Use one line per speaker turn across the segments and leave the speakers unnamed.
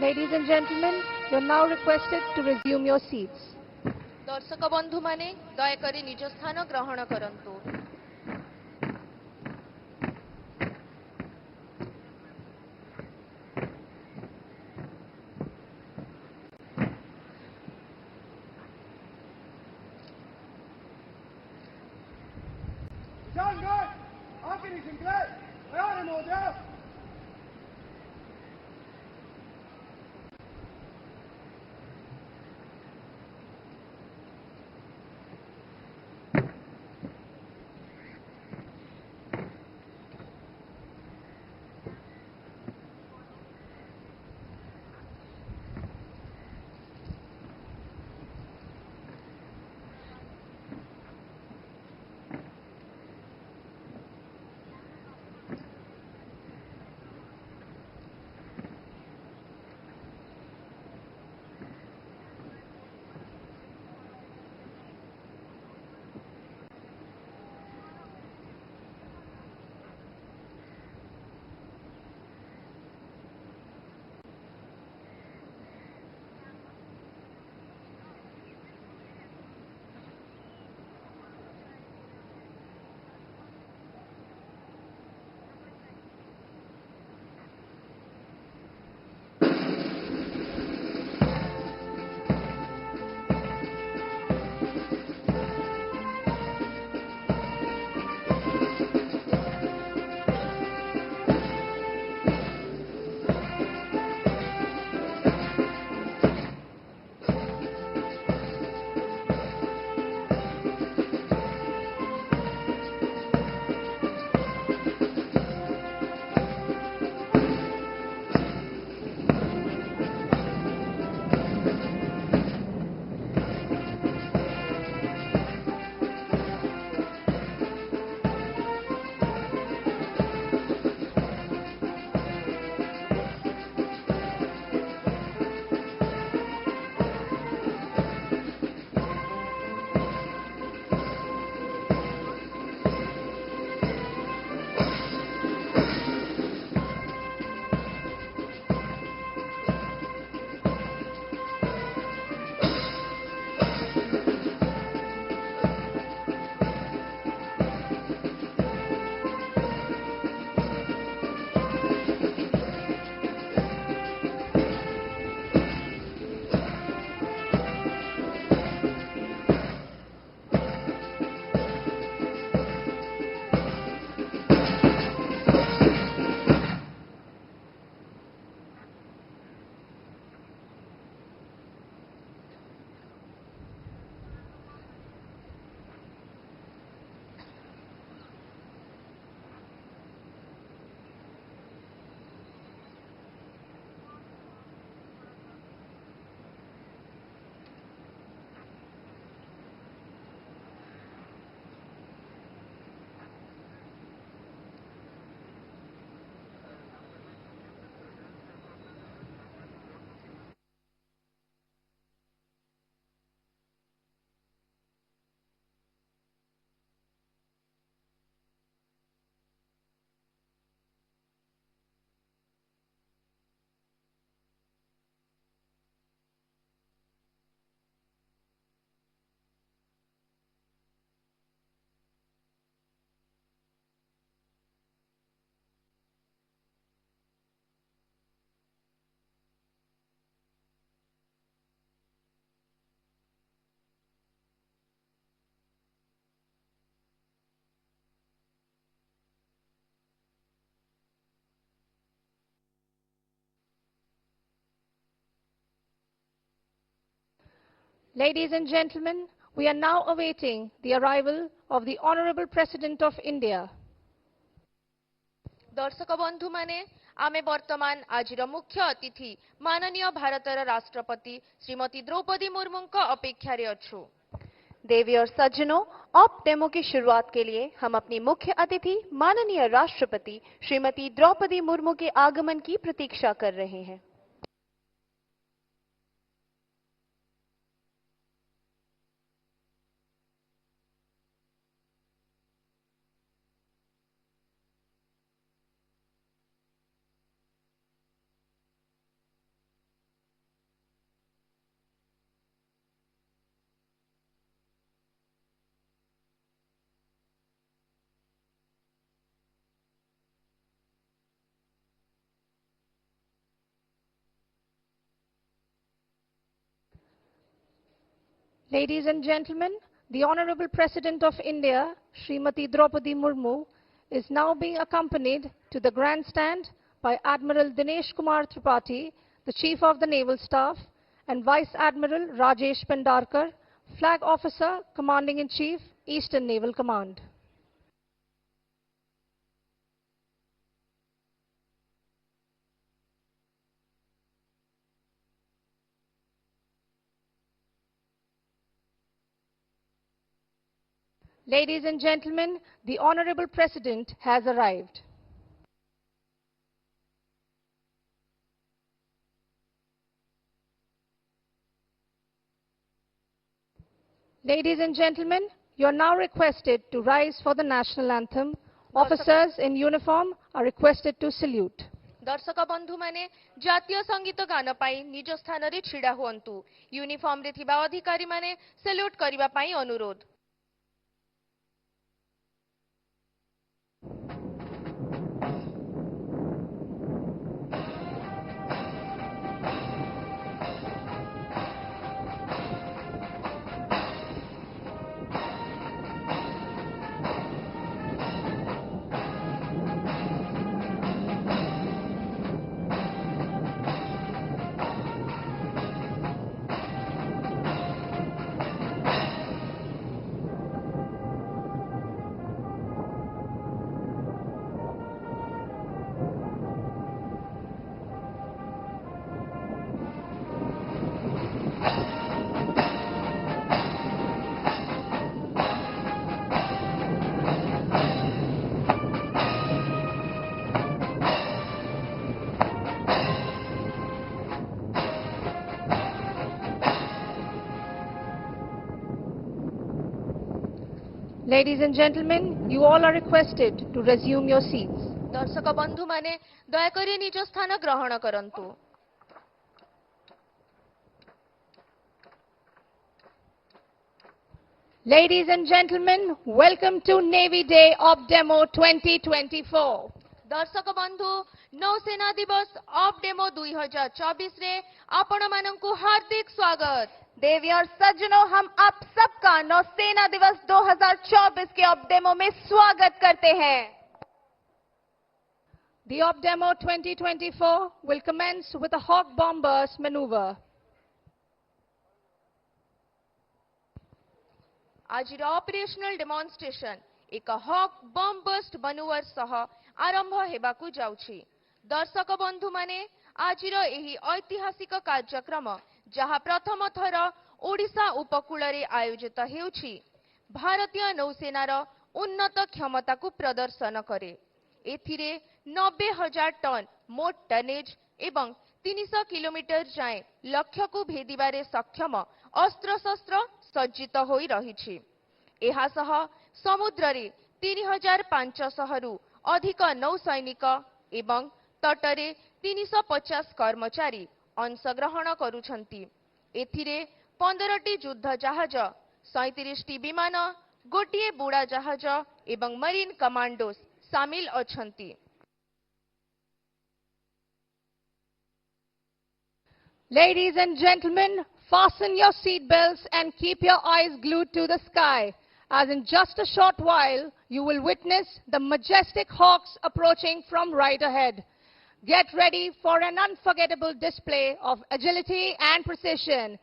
Ladies and gentlemen, you are now requested to resume your seats.
दर्शक बंधु माने दयाकरी निज स्थान ग्रहण करंतु।
Ladies and gentlemen, we are now awaiting the arrival of the Honorable President of India.
दर्शक बंधु माने आमे वर्तमान आजिर मुख्य अतिथि माननीय भारतर राष्ट्रपति श्रीमती द्रौपदी मुर्मू अपेक्षा रे अछु।
देवी और सज्जनों, ऑप डेमो की शुरुआत के लिए हम अपनी मुख्य अतिथि माननीय राष्ट्रपति श्रीमती द्रौपदी मुर्मू के आगमन की प्रतीक्षा कर रहे हैं।
Ladies and gentlemen, the Honorable President of India, Srimati Draupadi Murmu, is now being accompanied to the grandstand by Admiral Dinesh Kumar Tripathi, the Chief of the Naval Staff, and Vice Admiral Rajesh Pendarkar, Flag Officer, Commanding-in-Chief, Eastern Naval Command. Ladies and gentlemen, the Honorable President has arrived. Ladies and gentlemen, you are now requested to rise for the national anthem. Officers in uniform are requested to salute.
दर्शक बंधु माने जातीय संगीत गान पाई निज स्थान रे छिड़ा हुअन्तु। Uniform रे थिबा अधिकारी माने सैल्यूट करिबा पाई अनुरोध।
Ladies and gentlemen, you all are requested to resume your seats.
दर्शक बंधु माने दयाकरी निज स्थान ग्रहण करन्तु।
Ladies and gentlemen, welcome to Navy Day of Demo 2024.
दर्शक बंधु नौसेना दिवस ऑफ डेमो 2024 रे आपण मानंकु हार्दिक स्वागत।
देवी और सज्जनों, हम आप सबका नौसेना दिवस 2024 के ऑफ डेमो में स्वागत करते हैं।
The Op Demo 2024 will commence with a Hawk bomb burst maneuver.
आज ऑपरेशनल डेमोन्स्ट्रेशन एक हॉक बम बस्ट मनूवर सह आरंभ हेबाकू जाउछि। दर्शक बंधु माने आज एही ऐतिहासिक कार्यक्रम जहा प्रथम थर ओडिशा उपकूल रे आयोजित हेउछि भारतीय नौसेनार उन्नत क्षमता को प्रदर्शन करे। एथिरे 90,000 टन मोट टनेज एवं 300 किलोमीटर जाए लक्ष्य को भेदिबारे सक्षम अस्त्र शस्त्र सज्जित होई रहिछि। एहा सह समुद्र रे 3,500 रु अधिक नौसैनिक एवं तटरे 350 कर्मचारी अंशग्रहण करुछंती। एथिरे 15टी युद्ध जहाज, 37टी विमान, गोटिए बुड़ा जहाज एवं मरीन कमांडोस शामिल अछंती।
Ladies and gentlemen, fasten your seat belts and keep your eyes glued to the sky, as in just a short while you will witness the majestic Hawks approaching from right ahead. Get ready for an unforgettable display of agility and precision.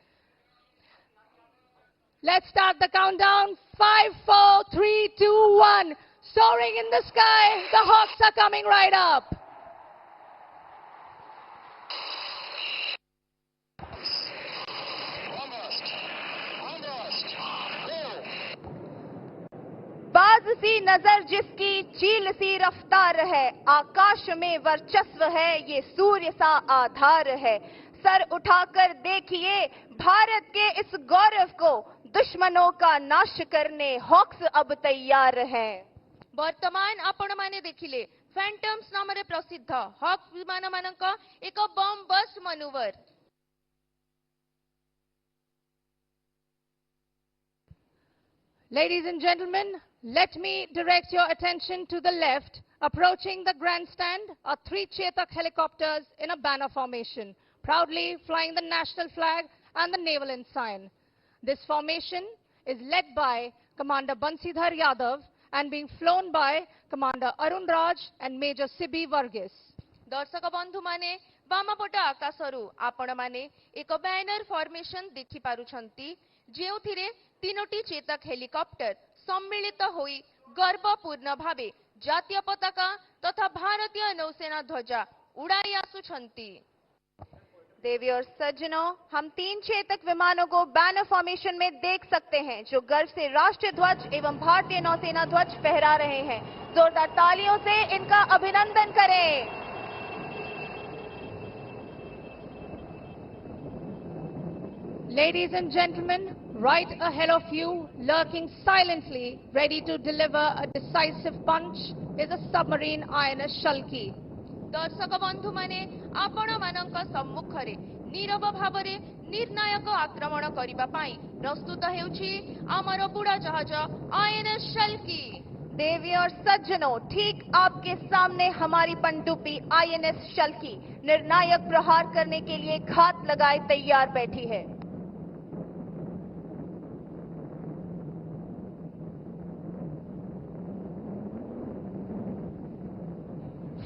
Let's start the countdown. 5, 4, 3, 2, 1. Soaring in the sky, the Hawks are coming right up.
बाज सी नजर जिसकी चील सी रफ्तार है, आकाश में वर्चस्व है, ये सूर्य सा आधार है। सर उठाकर देखिए भारत के इस गौरव को, दुश्मनों का नाश करने हॉक्स अब तैयार हैं।
वर्तमान आपण माने देखिले फैंटम्स नाम रे प्रसिद्ध हॉक विमान मानक एक bomb burst manoeuvre.
Ladies and gentlemen, let me direct your attention to the left. Approaching the grandstand are 3 Chetak helicopters in a banner formation, proudly flying the national flag and the naval ensign. This formation is led by Commander Bansidhar Yadav and being flown by Commander Arun Raj and Major Sibi Varghese.
दर्शक बंधु माने बामपट आकाशरू आपण माने एक banner formation देखि पारुछंती जेउथिरे तीनोटी Chetak helicopter सम्मिलित होई गर्वपूर्ण भावे जातीय पताका तथा भारतीय नौसेना ध्वजा उड़ाई आसुछंती।
देवी और सज्जनों, हम 3 चेतक विमानों को बैनर फॉर्मेशन में देख सकते हैं जो गर्व से राष्ट्रीय ध्वज एवं भारतीय नौसेना ध्वज फहरा रहे हैं। जोरदार तालियों से इनका अभिनंदन करें।
Ladies and gentlemen, right ahead of you, lurking silently, ready to deliver a decisive punch, is a submarine INS Shalki.
दर्शक बंधु माने आपण मानक सम्मुखरे नीरव भावरे निर्णायक आक्रमण करिबा पाई प्रस्तुत हेउछि आमर बुड़ा जहाज INS शल्की।
देवी और सज्जनों, ठीक आपके सामने हमारी पनडुब्बी INS शल्की निर्णायक प्रहार करने के लिए घात लगाए तैयार बैठी है।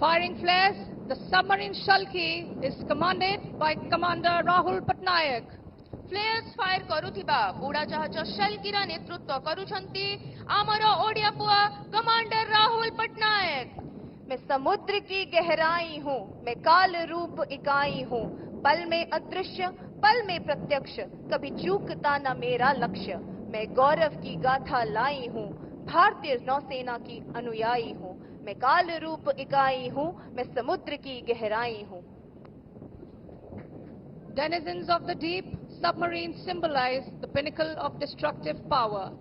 Firing flares, the submarine Shalki is commanded by Commander Rahul Patnaik.
Flares fire करुथिबा बुड़ा जहाज शल्कीर नेतृत्व करुछंती आमर ओडिया पुआ कमांडर राहुल पटनायक।
मैं समुद्र की गहराई हूँ, मैं काल रूप इकाई हूँ, पल में अदृश्य पल में प्रत्यक्ष, कभी चूकता न मेरा लक्ष्य। मैं गौरव की गाथा लाई हूँ, भारतीय नौसेना की अनुयायी हूँ। मैं काल रूप इकाई हूँ, मैं समुद्र की गहराई हूँ।
Denizens of the deep, submarines symbolize the pinnacle of destructive power.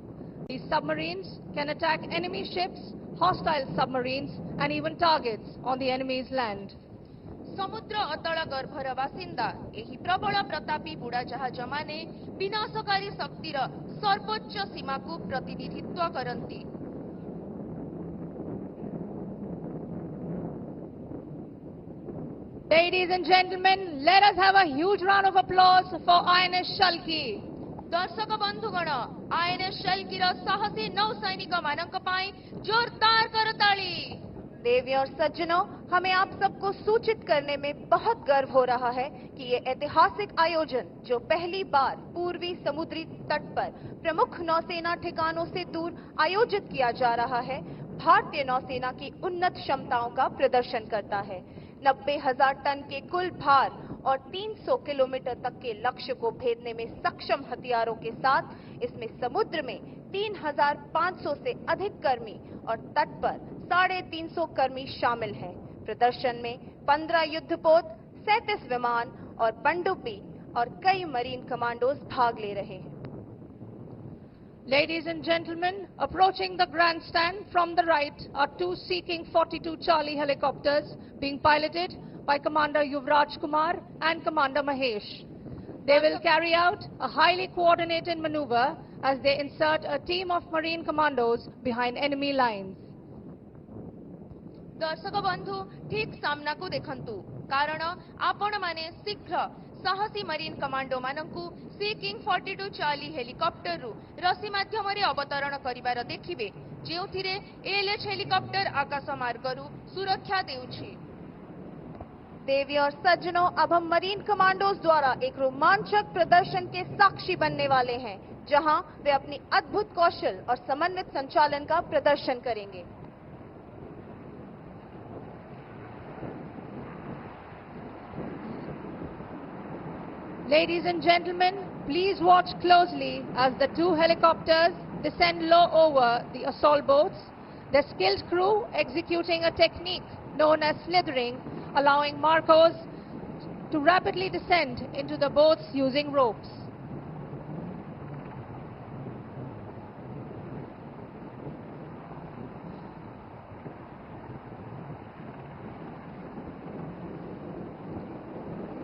These submarines can attack enemy ships, hostile submarines, and even targets on the enemy's land.
समुद्र अतल गर्भर बासिंदा एही प्रबल प्रतापी बुड़ा जहाज माने विनाशकारी शक्तिर सर्वोच्च सीमा को प्रतिनिधित्व करती।
Ladies and gentlemen, let us have a huge round of applause for INS Shalki.
दर्शक बंधुगण INS शल्कीर साहसी नौसैनिक मानक पाई जोरदार करताली।
देवी और सज्जनों, हमें आप सबको सूचित करने में बहुत गर्व हो रहा है कि ये ऐतिहासिक आयोजन जो पहली बार पूर्वी समुद्री तट पर प्रमुख नौसेना ठिकानों से दूर आयोजित किया जा रहा है, भारतीय नौसेना की उन्नत क्षमताओं का प्रदर्शन करता है। 90,000 टन के कुल भार और 300 किलोमीटर तक के लक्ष्य को भेदने में सक्षम हथियारों के साथ इसमें समुद्र में 3,500 से अधिक कर्मी और तट पर 350 कर्मी शामिल हैं। प्रदर्शन में 15 युद्धपोत, 37 विमान और पनडुब्बी और कई मरीन कमांडोज भाग ले रहे हैं।
Ladies and gentlemen, approaching the grandstand from the right are 2 Sea-King 42 Charlie helicopters being piloted by Commander Yuvraj Kumar and Commander Mahesh. They will carry out a highly coordinated maneuver as they insert a team of marine commandos behind enemy lines.
दर्शक बंधु ठीक सामना को देखंतु कारण आपण माने शीघ्र साहसी मरीन कमांडो मानकु Sea-King 42 चार्ली हेलिकॉप्टर रु रसी माध्यम रे अवतरण करिवार देखिबे जेउथिरे ALH हेलिकॉप्टर आकाश मार्गरु सुरक्षा देउछि।
देवी और सज्जनों, अब हम मरीन कमांडोज द्वारा एक रोमांचक प्रदर्शन के साक्षी बनने वाले हैं, जहां वे अपनी अद्भुत कौशल और समन्वित संचालन का प्रदर्शन करेंगे।
Ladies and gentlemen, please watch closely as the 2 helicopters descend low over the assault boats, their skilled crew executing a technique known as slithering, allowing Marcos to rapidly descend into the boats using ropes.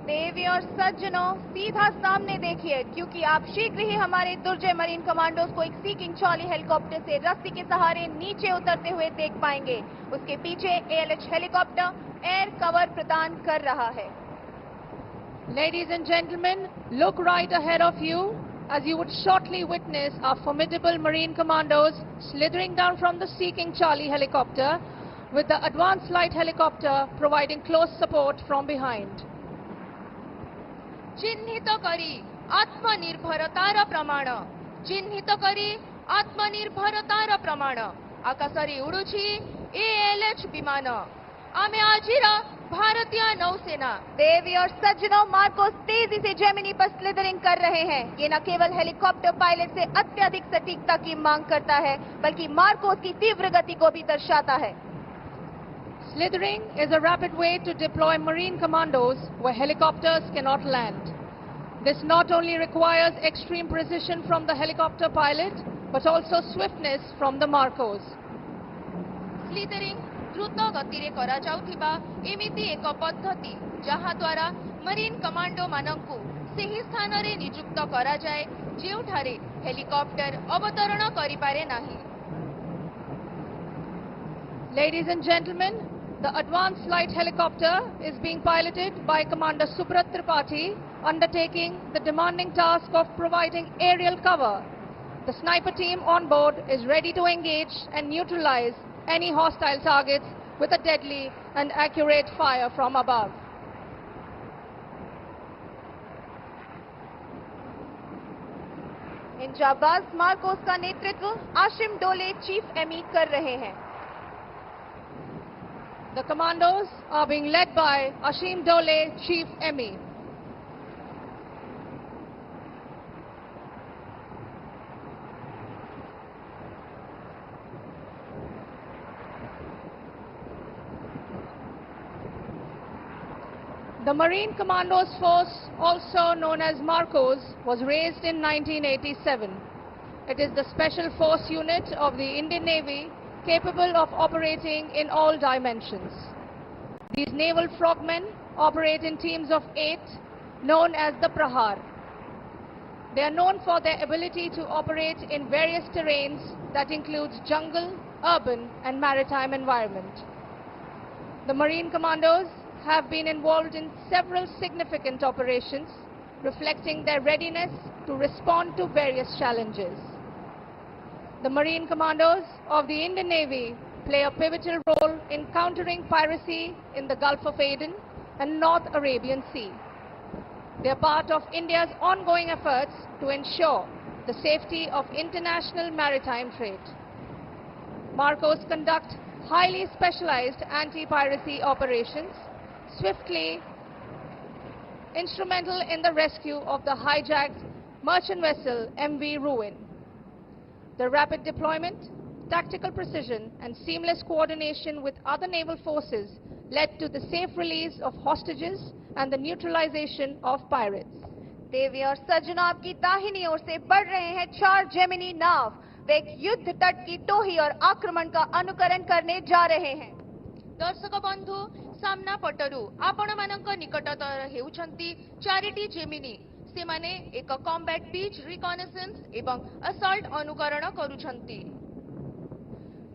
देवी और सज्जनों, सीधा सामने देखिए, क्योंकि आप शीघ्र ही हमारे दुर्जय marine commandos को एक Sea-King चार्ली हेलीकॉप्टर से रस्सी के सहारे नीचे उतरते हुए देख पाएंगे। उसके पीछे ALH हेलीकॉप्टर एयर कवर प्रदान कर रहा है।
Ladies and gentlemen, look right ahead of you. as you would shortly witness our formidable Marine commandos slithering down from the Sea King Charlie helicopter, with the advanced light helicopter providing close support from behind.
चिन्हित करी आत्मनिर्भरतार प्रमाण चिन्हित करी आत्मनिर्भरतार प्रमाण आकाशरे उडुछि ALH विमान आमे आजिर भारतीय नौसेना।
देवी और सज्जनों, मार्कोस तेजी से जेमिनी पर स्लिदरिंग कर रहे हैं। ये न केवल हेलीकॉप्टर पायलट से अत्यधिक सटीकता की मांग करता है, बल्कि मार्कोस की तीव्र गति को भी दर्शाता है।
Slithering is a rapid way to deploy Marine commandos where helicopters cannot land. This not only requires extreme precision from the helicopter pilot, but also swiftness from the Marcos.
Slithering द्रुत गति रे करा जाउथिबा एमिति एक पद्धति जहा द्वारा मरीन कमांडो मानंकु सेही स्थान रे नियुक्त करा जाए जेउठारे हेलीकॉप्टर अवतरण करि पारे नाही।
Ladies and gentlemen, the advanced light helicopter is being piloted by Commander Subrat Tripathi, undertaking the demanding task of providing aerial cover. The sniper team on board is ready to engage and neutralize any hostile targets with a deadly and accurate fire from above.
इन जाबाज मार्कोस का नेतृत्व आशिम डोले chief Amy कर रहे हैं।
The commandos are being led by Ashim Dole, Chief Emmy. The Marine Commandos Force, also known as Marcos, was raised in 1987. It is the special force unit of the Indian Navy capable of operating in all dimensions. These naval frogmen operate in teams of 8, known as the Prahar. They are known for their ability to operate in various terrains that includes jungle, urban and maritime environment. The Marine Commandos have been involved in several significant operations, reflecting their readiness to respond to various challenges. The Marine Commandos of the Indian Navy play a pivotal role in countering piracy in the Gulf of Aden and North Arabian Sea. They are part of India's ongoing efforts to ensure the safety of international maritime trade. Marcos conduct highly specialized anti-piracy operations, swiftly instrumental in the rescue of the hijacked merchant vessel MV Ruin. The rapid deployment, tactical precision and seamless coordination with other naval forces led to the safe release of hostages and the neutralization of pirates.
देवी और सज्जनों, आपकी दाहिनी ओर से बढ़ रहे हैं 4 Gemini नाव। वे एक युद्ध तट की टोही और आक्रमण का अनुकरण करने जा रहे हैं।
दर्शक बंधु, सामना पटरु आपण मानक निकटतर हेउछंती 4टी जेमिनी। से माने एक कॉम्बैट बीच रिकॉनेसेंस एवं असॉल्ट अनुकरण करूछंती।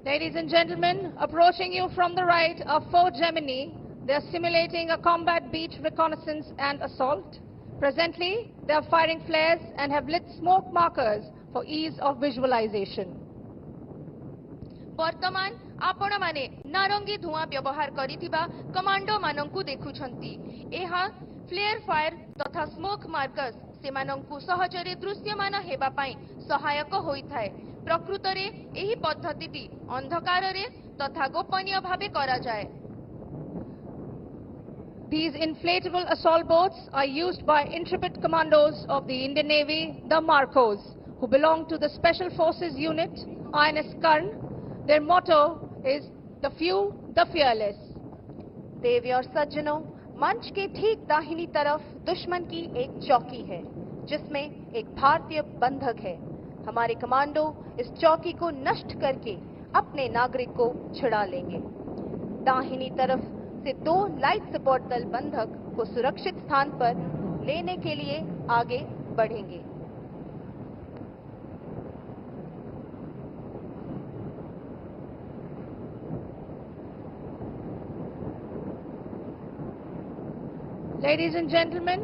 Ladies and gentlemen, approaching you from the right are 4 Gemini. They are simulating a combat beach reconnaissance and assault. Presently, they are firing flares and have lit smoke markers for ease of visualization.
वर्तमान आपण माने नारंगी धुआं व्यवहार करिथिबा commando मानंकु देखुछंती। एहा flare fire तथा smoke markers सेमानंकु सहजरे दृश्यमान हेबा पई सहायक होइथाय। प्रकृतरे एही पद्धतिटी अंधकाररे तथा गोपनीय भावे करा जाय।
These inflatable assault boats are used by intrepid commandos of the Indian Navy, the Marcos, who belong to the Special Forces Unit, INS Karn. Their motto is the few, the fearless.
देवी और सज्जनों, मंच के ठीक दाहिनी तरफ दुश्मन की एक चौकी है, जिसमें एक भारतीय बंधक है। हमारे कमांडो इस चौकी को नष्ट करके अपने नागरिक को छुड़ा लेंगे। दाहिनी तरफ से 2 लाइट सपोर्ट दल बंधक को सुरक्षित स्थान पर लेने के लिए आगे बढ़ेंगे।
Ladies and gentlemen,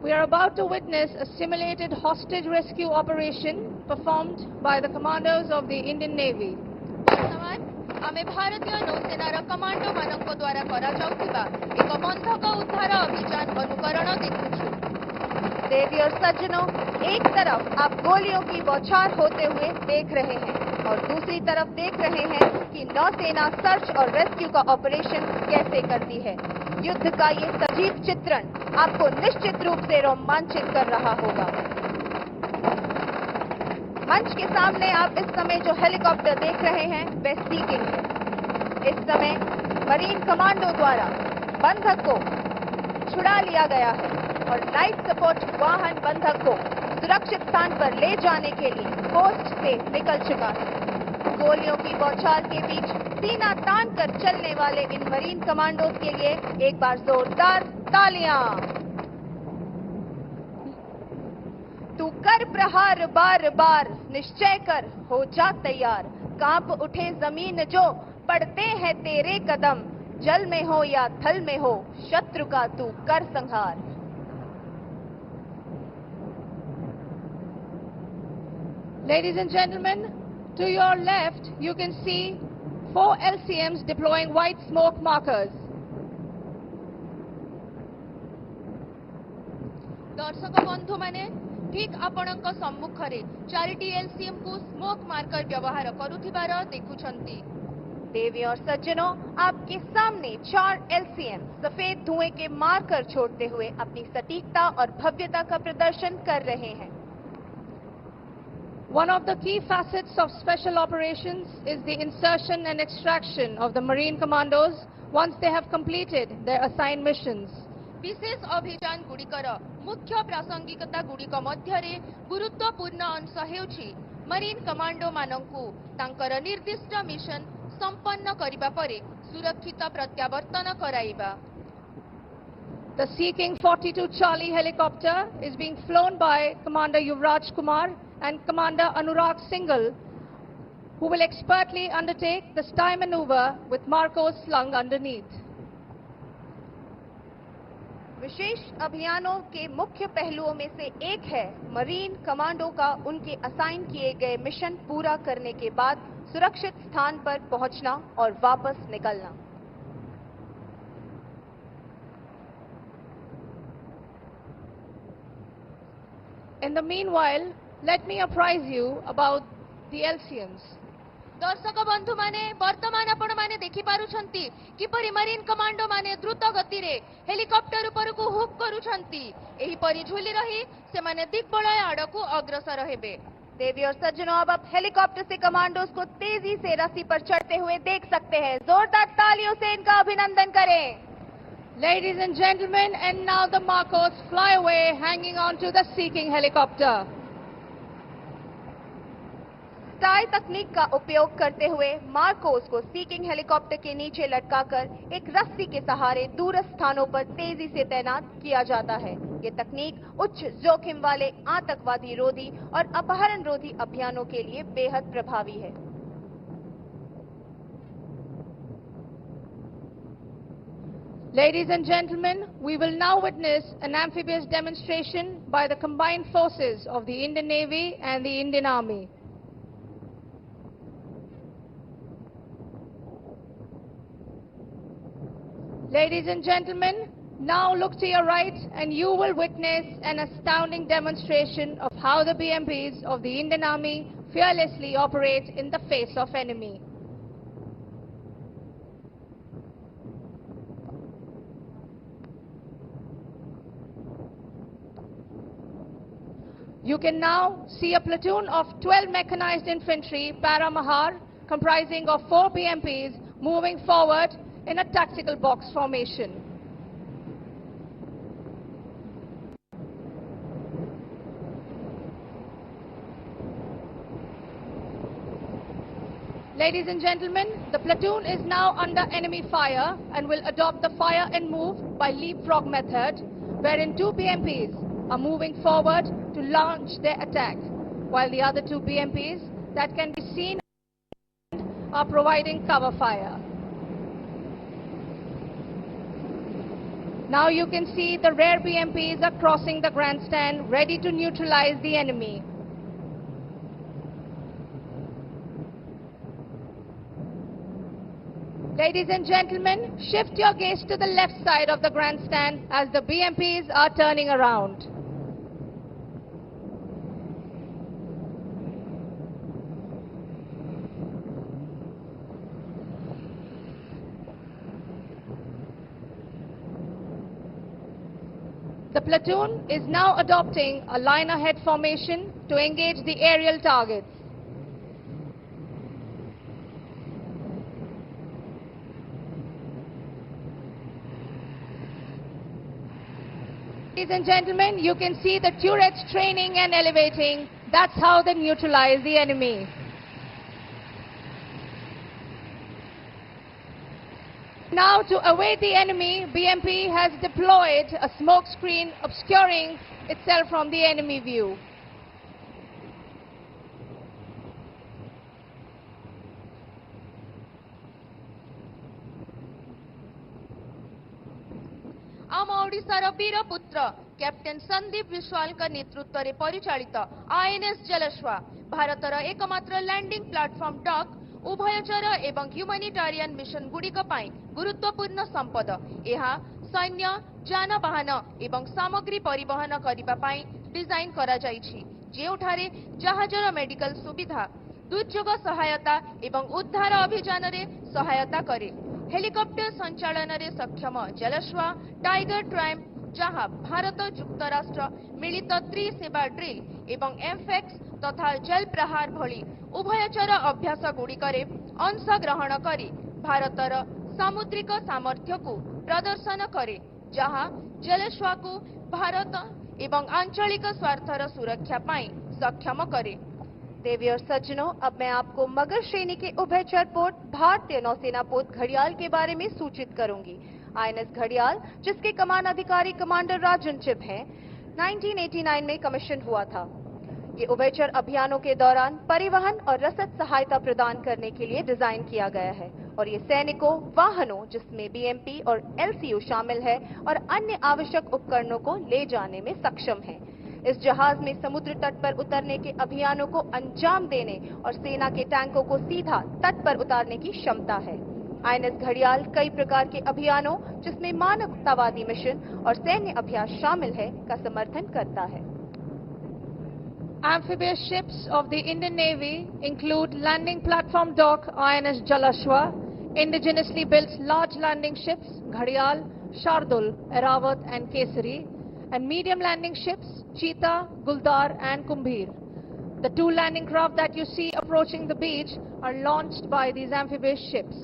We are about to witness a simulated hostage rescue operation performed by the commandos of the Indian Navy.
ବର୍ତ୍ତମାନ ଆମେ ଭାରତୀୟ ନୌସେନାର କମାଣ୍ଡୋ ମାନଙ୍କ ଦ୍ୱାରା କରାଯାଉଥିବା ଏକ ବନ୍ଧକ ଉଦ୍ଧାର ଅଭିଯାନ ଅନୁକରଣ ଦେଖୁଛୁ।
देवी और सज्जनों, एक तरफ आप गोलियों की बौछार होते हुए देख रहे हैं और दूसरी तरफ देख रहे हैं कि नौसेना सर्च और रेस्क्यू का ऑपरेशन कैसे करती है। युद्ध का ये सजीव चित्रण आपको निश्चित रूप से रोमांचित कर रहा होगा। मंच के सामने आप इस समय जो हेलीकॉप्टर देख रहे हैं वह सीकिंग है। इस समय मरीन कमांडो द्वारा बंधक को छुड़ा लिया गया है और लाइफ सपोर्ट वाहन बंधक को सुरक्षित स्थान पर ले जाने के लिए कोस्ट से निकल चुका है। गोलियों की बौछार के बीच सीना तान कर चलने वाले इन मरीन कमांडोज के लिए एक बार जोरदार तालियां। तू कर प्रहार बार बार, निश्चय कर हो जा तैयार। कांप उठे जमीन जो पड़ते हैं तेरे कदम, जल में हो या थल में हो शत्रु का तू कर संहार।
Ladies and gentlemen, to your left you can see 4 LCMs deploying white smoke markers.
ଦର୍ଶକ ବନ୍ଧୁମାନେ ଠିକ୍ ଆପଣଙ୍କ ସମ୍ମୁଖରେ 4ଟି LCM କୁ ସ୍ମୋକ୍ ମାର୍କର ବ୍ୟବହାର କରୁଥିବାର ଦେଖୁଛନ୍ତି।
देवी और सज्जनों, आपके सामने 4 LCM सफेद धुएं के मार्कर छोड़ते हुए अपनी सटीकता और भव्यता का प्रदर्शन कर रहे हैं।
One of the key facets of special operations is the insertion and extraction of the Marine Commandos once they have completed their assigned missions.
विशेष अभियान गुड़िकर मुख्य प्रासंगिकता गुड़िक मध्यरे गुरुत्वपूर्ण अंश हेउछि मरीन कमांडो मानंकु तांकर निर्दिष्ट मिशन संपन्न करिबा परे सुरक्षित प्रत्यावर्तन कराइबा।
The Sea-King 42 Charlie helicopter is being flown by Commander Yuvraj Kumar and Commander Anurag Singhal, who will expertly undertake the stye maneuver with Marcos slung underneath.
विशेष अभियानों के मुख्य पहलुओं में से एक है मरीन कमांडो का उनके असाइन किए गए मिशन पूरा करने के बाद सुरक्षित स्थान पर पहुंचना और वापस निकलना।
In the meanwhile, let me apprise you about the LCMs.
दर्शक बंधु माने वर्तमान आपण माने देखि पारुछंती किपरि मरीन कमांडो माने द्रुत गति रे हेलिकॉप्टर ऊपर को हुक करूछंती। एही परि झुली रही से माने दिग्बलय आड़कू अग्रसर हेबे।
देवी और सज्जनों, अब आप हेलीकॉप्टर से कमांडोज को तेजी से रस्सी पर चढ़ते हुए देख सकते हैं। जोरदार तालियों से इनका अभिनंदन करें।
Ladies and gentlemen, and now the Marcos fly away hanging on to the Sea-King helicopter.
स्टाई तकनीक का उपयोग करते हुए मार्कोस को सी-किंग हेलीकॉप्टर के नीचे लटकाकर एक रस्सी के सहारे दूरस्थ स्थानों पर तेजी से तैनात किया जाता है। ये तकनीक उच्च जोखिम वाले आतंकवादी रोधी और अपहरण रोधी अभियानों के लिए बेहद प्रभावी है।
Ladies and gentlemen, we will now witness an amphibious demonstration by the combined forces of the Indian Navy and the Indian Army. Ladies and gentlemen, now look to your right and you will witness an astounding demonstration of how the BMPs of the Indian Army fearlessly operate in the face of enemy. You can now see a platoon of 12 mechanized infantry Paramahar comprising of 4 BMPs moving forward in a tactical box formation. Ladies and gentlemen, the platoon is now under enemy fire and will adopt the fire and move by leapfrog method, wherein 2 BMPs are moving forward to launch their attack, while the other 2 BMPs that can be seen are providing cover fire. Now you can see the rare BMPs are crossing the grandstand, ready to neutralize the enemy. Ladies and gentlemen, shift your gaze to the left side of the grandstand as the BMPs are turning around. The platoon is now adopting a line ahead formation to engage the aerial targets. Ladies and gentlemen, you can see the turrets training and elevating. That's how they neutralize the enemy. Now, to await the enemy, BMP has deployed a smoke screen obscuring itself from the enemy view.
आम ओडिशार वीर पुत्र captain Sandeep Vishwal का नेतृत्व में परिचालित INS जलश्वा भारतर एकमात्र landing platform dock उभयचर एवं ह्यूमैनिटेरियन मिशन गुड़िक गुरुत्वपूर्ण संपद। यह सैन्य जानवाहन एवं सामग्री परिवहन करने डिजाइन करा जाइछि, जेउठारे जहाजर मेडिकल सुविधा, दुर्योग सहायता एवं उद्धार अभियान रे सहायता करे। हेलिकॉप्टर संचालन रे सक्षम जलश्वा टाइगर ट्रैम्प, जहां भारत युक्तराष्ट्र मिलित त्रिसेवा ड्रिल एवं एमफेक्स तथा जल प्रहार भली उभयचर अभ्यास गुड़िकरे अंश ग्रहण करी भारतर सामुद्रिक सामर्थ्य को प्रदर्शन करे, जहां जलश्वा को भारत एवं आंचलिक स्वार्थर सुरक्षा पाई सक्षम करे।
देवी और सज्जनों, अब मैं आपको मगर श्रेणी के उभयचर पोत भारतीय नौसेना पोत घड़ियाल के बारे में सूचित करूंगी। आईएनएस घड़ियाल, जिसके कमान अधिकारी कमांडर राजन चिब हैं, 1989 में कमीशन हुआ था। ये उभयचर अभियानों के दौरान परिवहन और रसद सहायता प्रदान करने के लिए डिजाइन किया गया है और ये सैनिकों, वाहनों जिसमें बीएमपी और एलसीयू शामिल है और अन्य आवश्यक उपकरणों को ले जाने में सक्षम है। इस जहाज में समुद्र तट पर उतरने के अभियानों को अंजाम देने और सेना के टैंकों को सीधा तट पर उतारने की क्षमता है। आईएनएस घड़ियाल कई प्रकार के अभियानों, जिसमें मानवतावादी मिशन और सैन्य अभ्यास शामिल है, का समर्थन करता है।
Amphibious ships of the Indian Navy include landing platform dock INS Jalashwa, indigenously built large landing ships Ghadial, Shardul, Eravat and Kesari, and medium landing ships Cheetah, Guldar and Kumbhir. The two landing craft that you see approaching the beach are launched by these amphibious ships.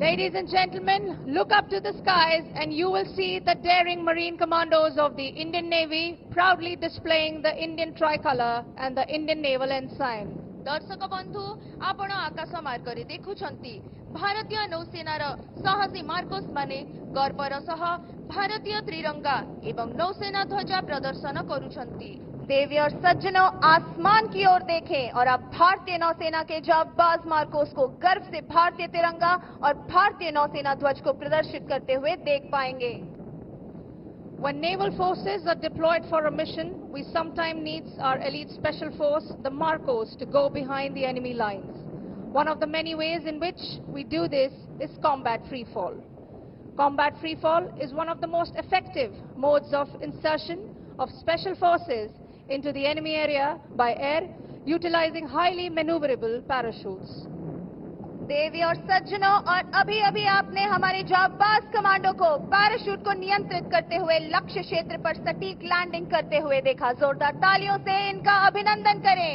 Ladies and gentlemen, look up to the skies and you will see the daring marine commandos of the Indian Navy proudly displaying the Indian tricolor and the Indian naval ensign.
दर्शक बंधु, आपण आकाश मार्गरे देखुछंती भारतीय नौसेनार साहसी Marcos माने गर्वर सह भारतीय त्रिरंगा एवं नौसेना ध्वजा प्रदर्शन करुछंती।
देवी और सज्जनों, आसमान की ओर देखें और आप भारतीय नौसेना के जाबाज मार्कोस को गर्व से भारतीय तिरंगा और भारतीय नौसेना ध्वज को प्रदर्शित करते हुए देख पाएंगे।
When naval forces are deployed for a mission, we sometimes need our elite special force, the Marcos, to go behind the enemy lines. One of the many ways in which we do this is combat freefall. Combat freefall is one of the most effective modes of insertion of special forces into the enemy area by air, utilizing highly maneuverable parachutes.
देवी और सज्जनों, और अभी आपने हमारे जाबाज commando को parachute को नियंत्रित करते हुए लक्ष्य क्षेत्र पर सटीक लैंडिंग करते हुए देखा। जोरदार तालियों से इनका अभिनंदन करें।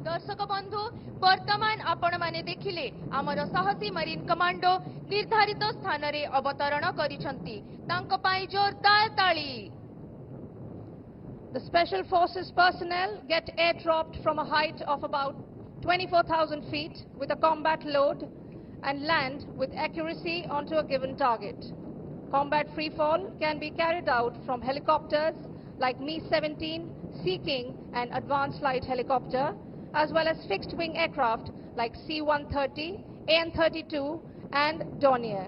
दर्शक बंधु, वर्तमान आपण माने देखिले आमर साहसी मरीन कमांडो निर्धारित स्थान रे अवतरण करिसंती। तांको पाई जोरदार ताली।
The Special Forces personnel get airdropped from a height of about 24,000 feet with a combat load and land with accuracy onto a given target. Combat freefall can be carried out from helicopters like Mi-17, Sea King and Advanced Light Helicopter, as well as fixed-wing aircraft like C-130, AN-32 and Dornier.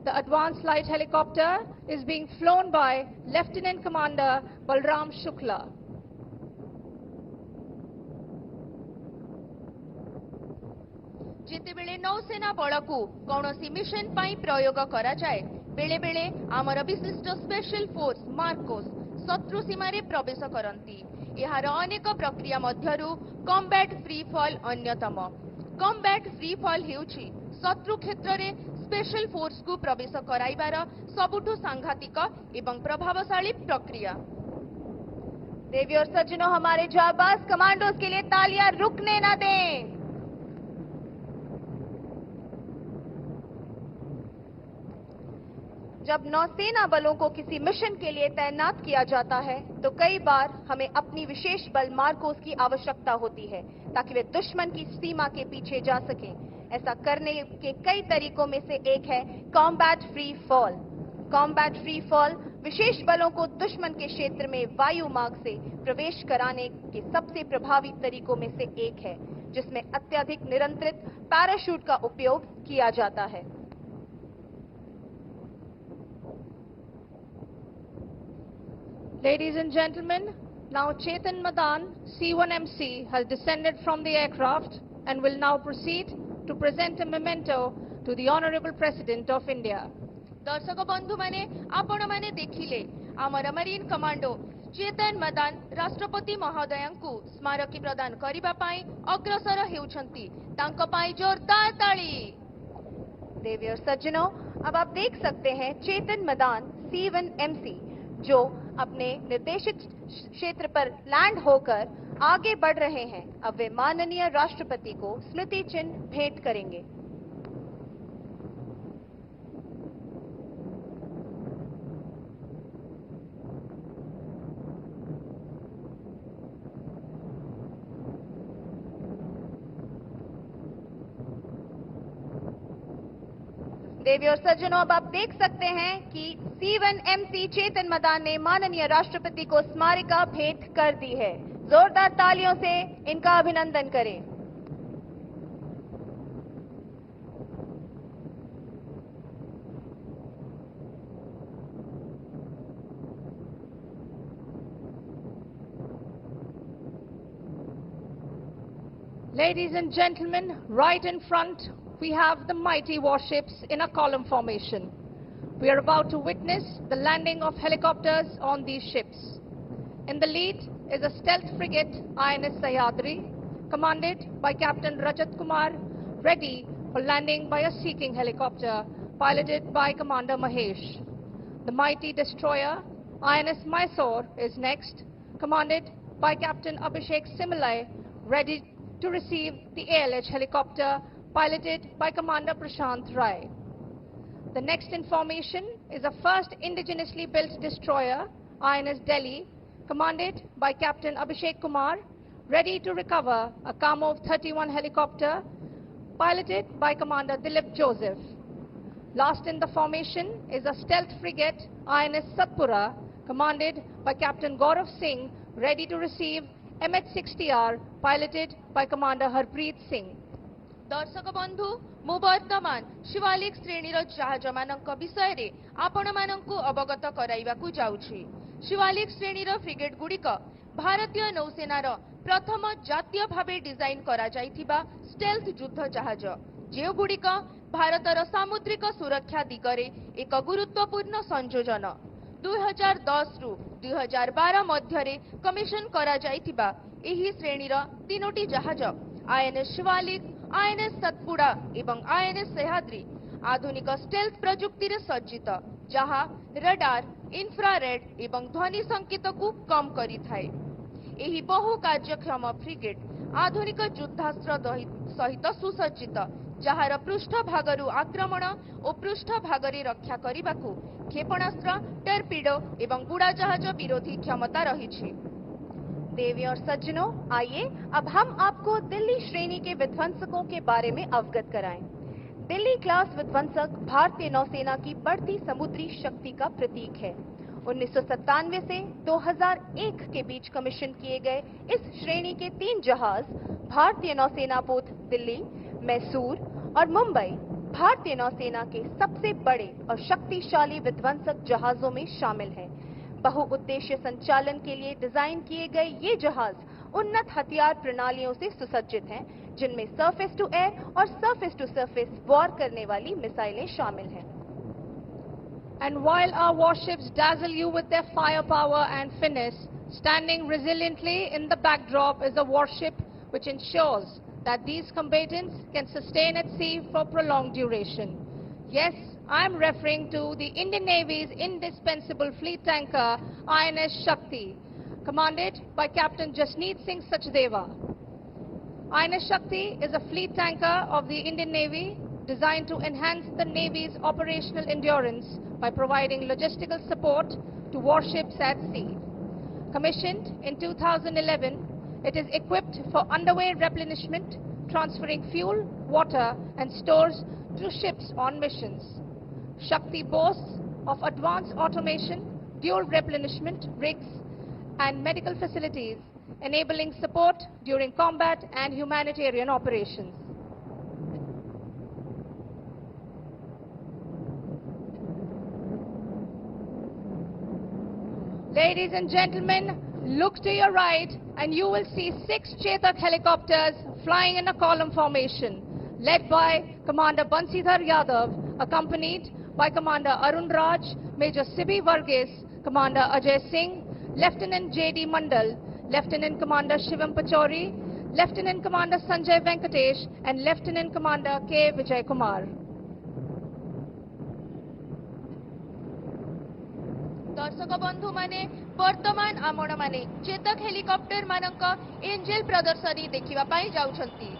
The advanced light helicopter is being flown by Lieutenant Commander Balram Shukla.
जेतेबेले नौसेना बळकु कौनसी mission पाई प्रयोग करा जाए बेले बेले आमर विशिष्ट special force Marcos शत्रु सीमारे प्रवेश करती। यार अनेक प्रक्रिया मध्यरु कॉम्बैट फ्री फॉल अन्यतम। कॉम्बैट फ्री फॉल हेउछि शत्रु क्षेत्र रे स्पेशल फोर्स को प्रवेश कराइबार सबुठु सांघातिक एवं प्रभावशाली प्रक्रिया।
देवी और सज्जनों, हमारे जाबाज कमांडोज के लिए तालियां रुकने ना दें। जब नौसेना बलों को किसी मिशन के लिए तैनात किया जाता है तो कई बार हमें अपनी विशेष बल मार्कोस की आवश्यकता होती है ताकि वे दुश्मन की सीमा के पीछे जा सकें। ऐसा करने के कई तरीकों में से एक है combat free fall. Combat free fall विशेष बलों को दुश्मन के क्षेत्र में वायु मार्ग से प्रवेश कराने के सबसे प्रभावी तरीकों में से एक है, जिसमें अत्यधिक नियंत्रित पैराशूट का उपयोग किया जाता है।
Ladies and gentlemen, now Chetan Madan, C-1MC, has descended from the aircraft and will now proceed to present a memento to the Honorable President of India.
दर्शक बंधु माने आपण माने देखिले आमर मरीन कमांडो चेतन मदान राष्ट्रपति महोदयंकु स्मारकी प्रदान करिबा पाई अग्रसर हेउछंती। तांको पाई जोरदार ताली।
देवी और सज्जनों, अब आप देख सकते हैं चेतन मदान C-1MC जो अपने निर्देशित क्षेत्र पर लैंड होकर आगे बढ़ रहे हैं। अब वे माननीय राष्ट्रपति को स्मृति चिन्ह भेंट करेंगे। देवी और सज्जनों, अब आप देख सकते हैं कि C-1MC चेतन मदान ने माननीय राष्ट्रपति को स्मारिका भेंट कर दी है। जोरदार तालियों से इनका अभिनंदन करें।
Ladies and gentlemen, right in front we have the mighty warships in a column formation. We are about to witness the landing of helicopters on these ships. In the lead is a stealth frigate INS Sahyadri, commanded by Captain Rajat Kumar, ready for landing by a Sea King helicopter piloted by Commander Mahesh. The mighty destroyer INS Mysore is next, commanded by Captain Abhishek Similai, ready to receive the ALH helicopter piloted by Commander Prashant Rai. The next in formation is a first indigenously built destroyer, INS Delhi, commanded by Captain Abhishek Kumar, ready to recover a Kamov 31 helicopter, piloted by Commander Dilip Joseph. Last in the formation is a stealth frigate, INS Satpura, commanded by Captain Gaurav Singh, ready to receive MH-60R, piloted by Commander Harpreet Singh.
दर्शक बंधु मु वर्तमान शिवालिक श्रेणीर जहाज मानक विषय रे आपण मानकु अवगत कराइबाकु जाउछि। शिवालिक श्रेणीर फ्रिगेट गुड़िक भारतीय नौसेनार प्रथम जातीय भावे डिजाइन करा जाइथिबा स्टेल्थ युद्ध जहाज, जे गुड़िक भारतर सामुद्रिक सुरक्षा दिगरे एक गुरुत्वपूर्ण संयोजन। 2010 रु 2012 मध्यरे कमिशन करा जाइथिबा एही श्रेणीर तीनोटी जहाज आईएनएस शिवालिक, आईएनएस सतपुड़ा एवं आईएनएस सह्याद्री आधुनिक स्टेल्थ प्रजुक्ति रे सज्जित, जहा रडार, इंफ्रारेड एवं ध्वनि संकेत को कम करी थाए। एही बहु कार्यक्षम फ्रिगेट आधुनिक युद्धास्त्र सहित सुसज्जित, जहार पृष्ठभागरु आक्रमण और पृष्ठभागरे रक्षा करिबाकु क्षेपणास्त्र, टर्पिडो एवं बुड़ाजहाज विरोधी क्षमता रहिछि।
देवी और सज्जनों, आइए अब हम आपको दिल्ली श्रेणी के विध्वंसकों के बारे में अवगत कराएं। दिल्ली क्लास विध्वंसक भारतीय नौसेना की बढ़ती समुद्री शक्ति का प्रतीक है। 1997 से 2001 के बीच कमीशन किए गए इस श्रेणी के 3 जहाज भारतीय नौसेना पोत दिल्ली, मैसूर और मुंबई भारतीय नौसेना के सबसे बड़े और शक्तिशाली विध्वंसक जहाजों में शामिल हैं। बहुउद्देश्य संचालन के लिए डिजाइन किए गए ये जहाज उन्नत हथियार प्रणालियों से सुसज्जित हैं, जिनमें सरफेस टू एयर और सरफेस टू सरफेस वॉर करने वाली मिसाइलें शामिल हैं।
And while our warships dazzle you with their firepower and finesse, standing resiliently in the backdrop is a warship which ensures that these combatants can sustain at sea for prolonged duration. Yes, I am referring to the Indian Navy's indispensable fleet tanker INS Shakti, commanded by Captain Jasneet Singh Sachdeva. INS Shakti is a fleet tanker of the Indian Navy designed to enhance the Navy's operational endurance by providing logistical support to warships at sea. Commissioned in 2011, it is equipped for underway replenishment, transferring fuel, water and stores to ships on missions. Shakti boasts of advanced automation, dual replenishment rigs and medical facilities, enabling support during combat and humanitarian operations. Ladies and gentlemen, look to your right and you will see 6 Chetak helicopters flying in a column formation, led by Commander Bansidhar Yadav, accompanied by Commander Arun Raj, Major Sibi Varghese, Commander Ajay Singh, Lieutenant J.D. Mandal, Lieutenant Commander Shivam Pachori, Lieutenant Commander Sanjay Venkatesh and Lieutenant Commander K. Vijay Kumar.
दर्शक बंधु माने वर्तमान आपण माने Chetak helicopter मानक angel प्रदर्शनी देखिबा पाई जाउछंती।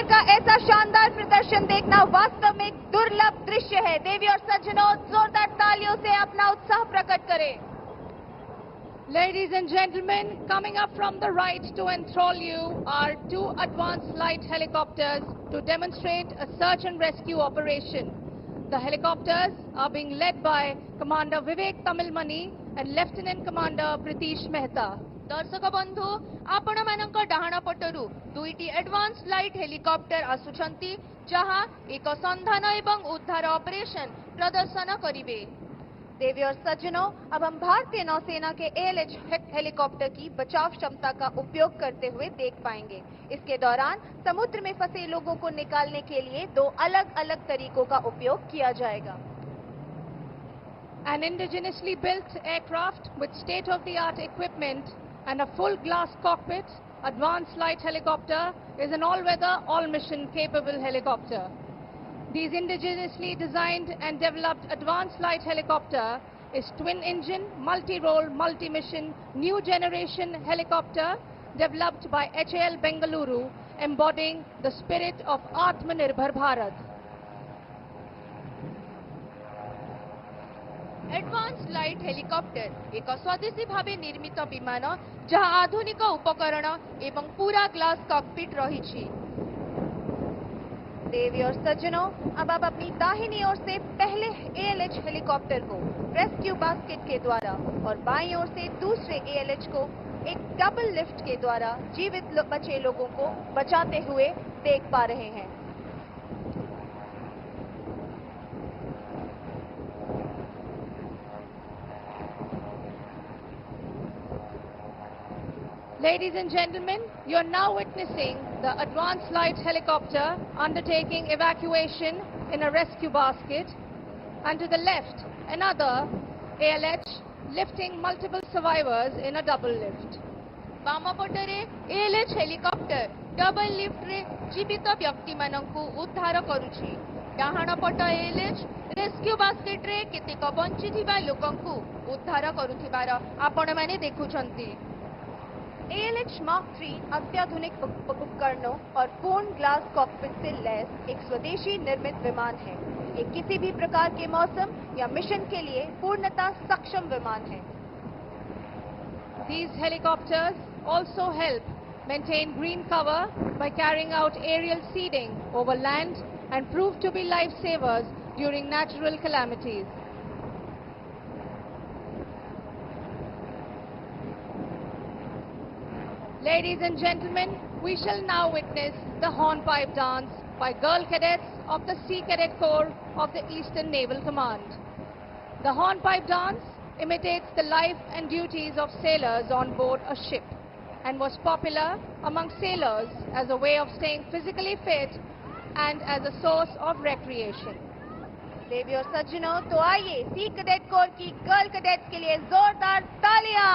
का ऐसा शानदार प्रदर्शन देखना वास्तव में एक दुर्लभ दृश्य है। देवी और सज्जनों, जोरदार तालियों से अपना उत्साह प्रकट करें।
Ladies and gentlemen, coming up from the right to enthrall you are two advanced light helicopters to demonstrate a search and rescue operation. The helicopters are being led by Commander Vivek Tamilmani and Lieutenant Commander Pritish Mehta.
दर्शक बंधु, आपण मानक डाहाण पटरु दुईटी advance light helicopter आसुछंती जहां एक संधान एवं उद्धार operation प्रदर्शन करिवे।
देवी और सज्जनों, अब हम भारतीय नौसेना के ALH हेलीकॉप्टर की बचाव क्षमता का उपयोग करते हुए देख पाएंगे। इसके दौरान समुद्र में फंसे लोगों को निकालने के लिए दो अलग-अलग तरीकों का उपयोग किया जाएगा।
An indigenously built aircraft with state-of-the-art equipment and a full glass cockpit, advanced light helicopter is an all-weather, all-mission capable helicopter. These indigenously designed and developed advanced light helicopter is twin-engine, multi-role, multi-mission, new generation helicopter developed by HAL Bengaluru, embodying the spirit of Atmanirbhar Bharat.
Advance light helicopter एक स्वदेशी भावे निर्मित विमान जहां आधुनिक उपकरण एवं पूरा glass cockpit रही।
देवी और सज्जनों, अब आप अपनी दाहिनी ओर से पहले ALH हेलीकॉप्टर को रेस्क्यू बास्केट के द्वारा और बाईं ओर से दूसरे ALH को एक डबल लिफ्ट के द्वारा जीवित बचे लोगों को बचाते हुए देख पा रहे हैं।
Ladies and gentlemen, you are now witnessing the advanced light helicopter undertaking evacuation in a rescue basket, and to the left, another ALH lifting multiple survivors in a double lift.
वामपटरे ALH helicopter double lift रे जीवित व्यक्ति मानकु उद्धार करूछि। डाहाण पट ALH rescue basket रे केतेक बंचिथिबा लोकंकु उद्धार करूथिबार आपण माने देखुछंती।
ALH Mark III अत्याधुनिक उपकरणों और कोन ग्लास कॉकपिट से लैस एक स्वदेशी निर्मित विमान है। ये किसी भी प्रकार के मौसम या मिशन के लिए पूर्णतः सक्षम विमान है।
These helicopters also help maintain green cover by carrying out aerial seeding over land and prove to be lifesavers during natural calamities. Ladies and gentlemen, we shall now witness the hornpipe dance by girl cadets of the Sea Cadet Corps of the Eastern Naval Command. The hornpipe dance imitates the life and duties of sailors on board a ship and was popular among sailors as a way of staying physically fit and as a source of recreation.
देवी और सज्जनों, तो आइए C cadet corps की girl cadets के लिए जोरदार तालियां।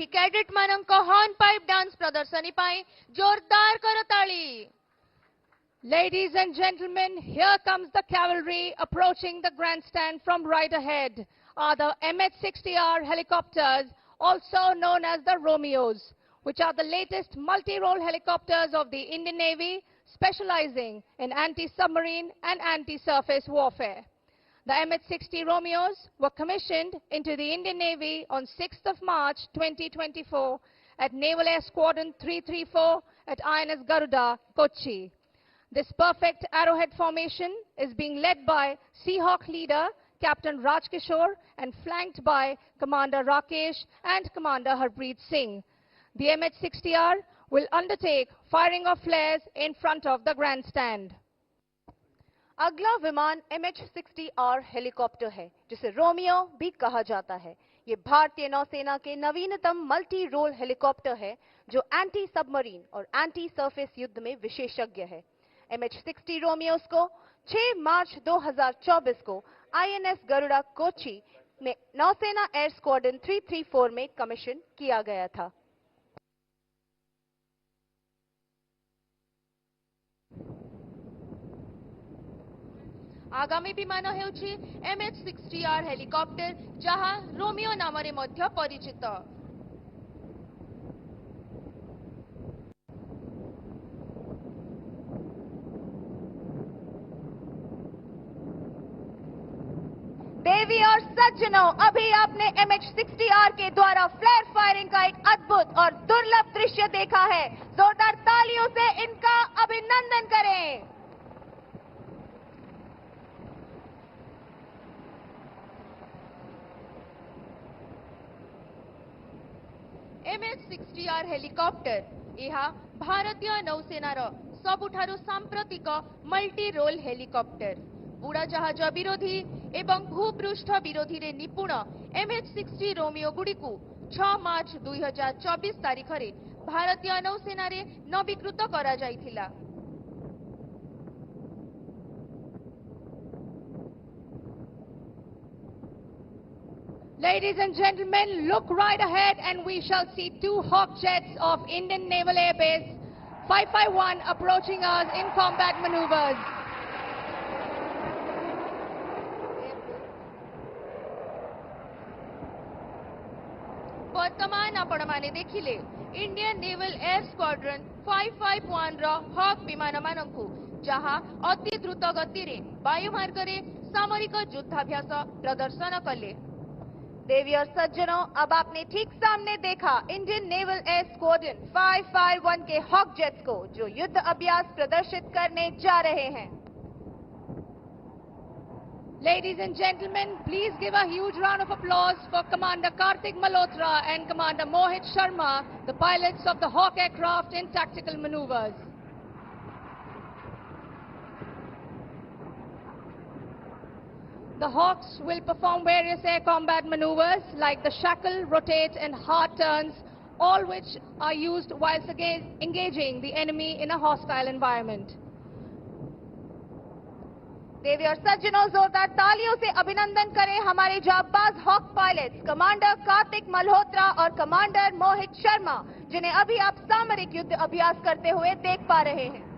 ଏହି କ୍ୟାଡେଟ୍ ମାନଙ୍କ ହର୍ନ ପାଇପ୍ ଡାନ୍ସ ପ୍ରଦର୍ଶନୀ ପାଇଁ ଜୋରଦାର କରତାଳି।
Ladies and gentlemen, here comes the cavalry approaching the grandstand from right ahead are the MH-60R helicopters, also known as the Romeos, which are the latest multi-role helicopters of the Indian Navy specializing in anti-submarine and anti-surface warfare. The MH-60 Romeos were commissioned into the Indian Navy on 6th of March 2024 at Naval Air Squadron 334 at INS Garuda, Kochi. This perfect arrowhead formation is being led by Seahawk leader Captain Raj Kishore and flanked by Commander Rakesh and Commander Harpreet Singh. The MH-60R will undertake firing of flares in front of the grandstand.
अगला विमान MH-60R helicopter है, जिसे Romeo भी कहा जाता है। ये भारतीय नौसेना के नवीनतम मल्टी रोल हेलीकॉप्टर है, जो एंटी सबमरीन और एंटी सरफेस युद्ध में विशेषज्ञ है। MH-60 रोमियोस को 6 मार्च 2024 को INS गरुड़ा कोची में नौसेना एयर स्क्वाड्रन 334 में कमीशन किया गया था।
आगामी विमान हेउछि MH-60R हेलिकॉप्टर, जहां रोमियो नामरे मध्य परिचित।
देवी और सज्जनों, अभी आपने MH-60R के द्वारा फ्लेयर फायरिंग का एक अद्भुत और दुर्लभ दृश्य देखा है। जोरदार तालियों से इनका अभिनंदन करें।
MH-60R हेलिकॉप्टर यह भारतीय नौसेनार सबुठारु सांप्रतिक मल्टी रोल हेलिकॉप्टर। बुड़ाजहाज विरोधी एवं भूपृष्ठ विरोधी रे निपुण MH-60 रोमियो गुड़ी को 6 मार्च 2024 तारीख रे भारतीय नौसेना रे नवीकृत करा जाइथिला।
Ladies and gentlemen, look right ahead and we shall see 2 Hawk jets of Indian Naval Air Base 551 approaching us in combat maneuvers.
वर्तमान आपण माने देखिले इंडियन नेवल एयर स्क्वाड्रन 551 रो हॉक विमान मानकु, जहां अति द्रुत गति रे वायुमार्ग रे सामरिक युद्धाभ्यास प्रदर्शन कले।
देवी और सज्जनों, अब आपने ठीक सामने देखा इंडियन नेवल एयर स्क्वाड्रन 551 के हॉक जेट्स को, जो युद्ध अभ्यास प्रदर्शित करने जा रहे हैं।
Ladies and gentlemen, please give a huge round of applause for Commander Kartik Malhotra and Commander Mohit Sharma, the pilots of the Hawk aircraft in tactical maneuvers. The Hawks will perform various air combat maneuvers like the shackle, rotate and hard turns, all which are used whilst engaging the enemy in a hostile environment.
देवी और सज्जनों, जोरदार तालियों से अभिनंदन करें हमारे जाबाज Hawk pilots commander Kartik Malhotra और कमांडर मोहित शर्मा, जिन्हें अभी आप सामरिक युद्ध अभ्यास करते हुए देख पा रहे हैं।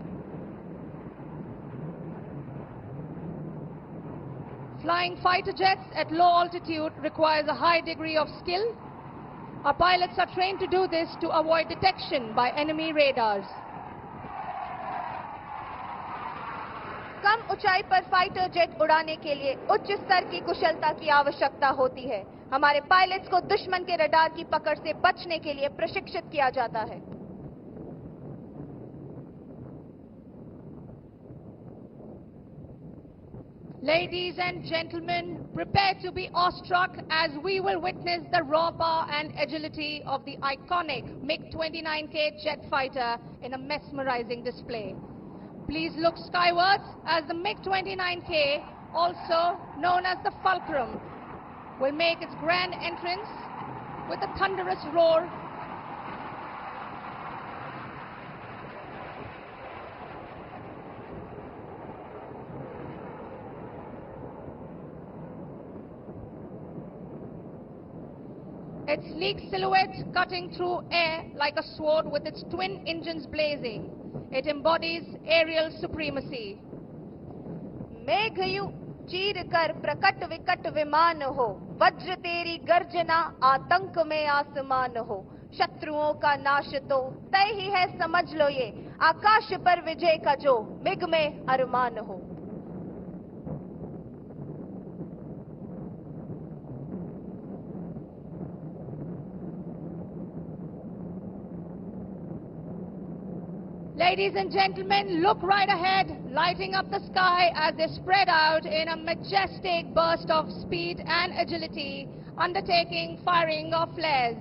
Flying fighter jets at low altitude requires a high degree of skill. Our pilots are trained to do this to avoid detection by enemy radars.
कम ऊंचाई पर फाइटर जेट उड़ाने के लिए उच्च स्तर की कुशलता की आवश्यकता होती है। हमारे पायलट्स को दुश्मन के रडार की पकड़ से बचने के लिए प्रशिक्षित किया जाता है।
Ladies and gentlemen, prepare to be awestruck as we will witness the raw power and agility of the iconic MiG-29K jet fighter in a mesmerizing display. Please look skywards as the MiG-29K, also known as the Fulcrum, will make its grand entrance with a thunderous roar. its sleek silhouette cutting through air like a sword with its twin engines blazing. It embodies aerial supremacy.
मेघयु चीर कर प्रकट विकट विमान हो, वज्र तेरी गर्जना आतंक में आसमान हो। शत्रुओं का नाश तो तय ही है समझ लो ये, आकाश पर विजय का जो मिग में अरमान हो।
Ladies and gentlemen, look right ahead, lighting up the sky as they spread out in a majestic burst of speed and agility, undertaking firing of flares.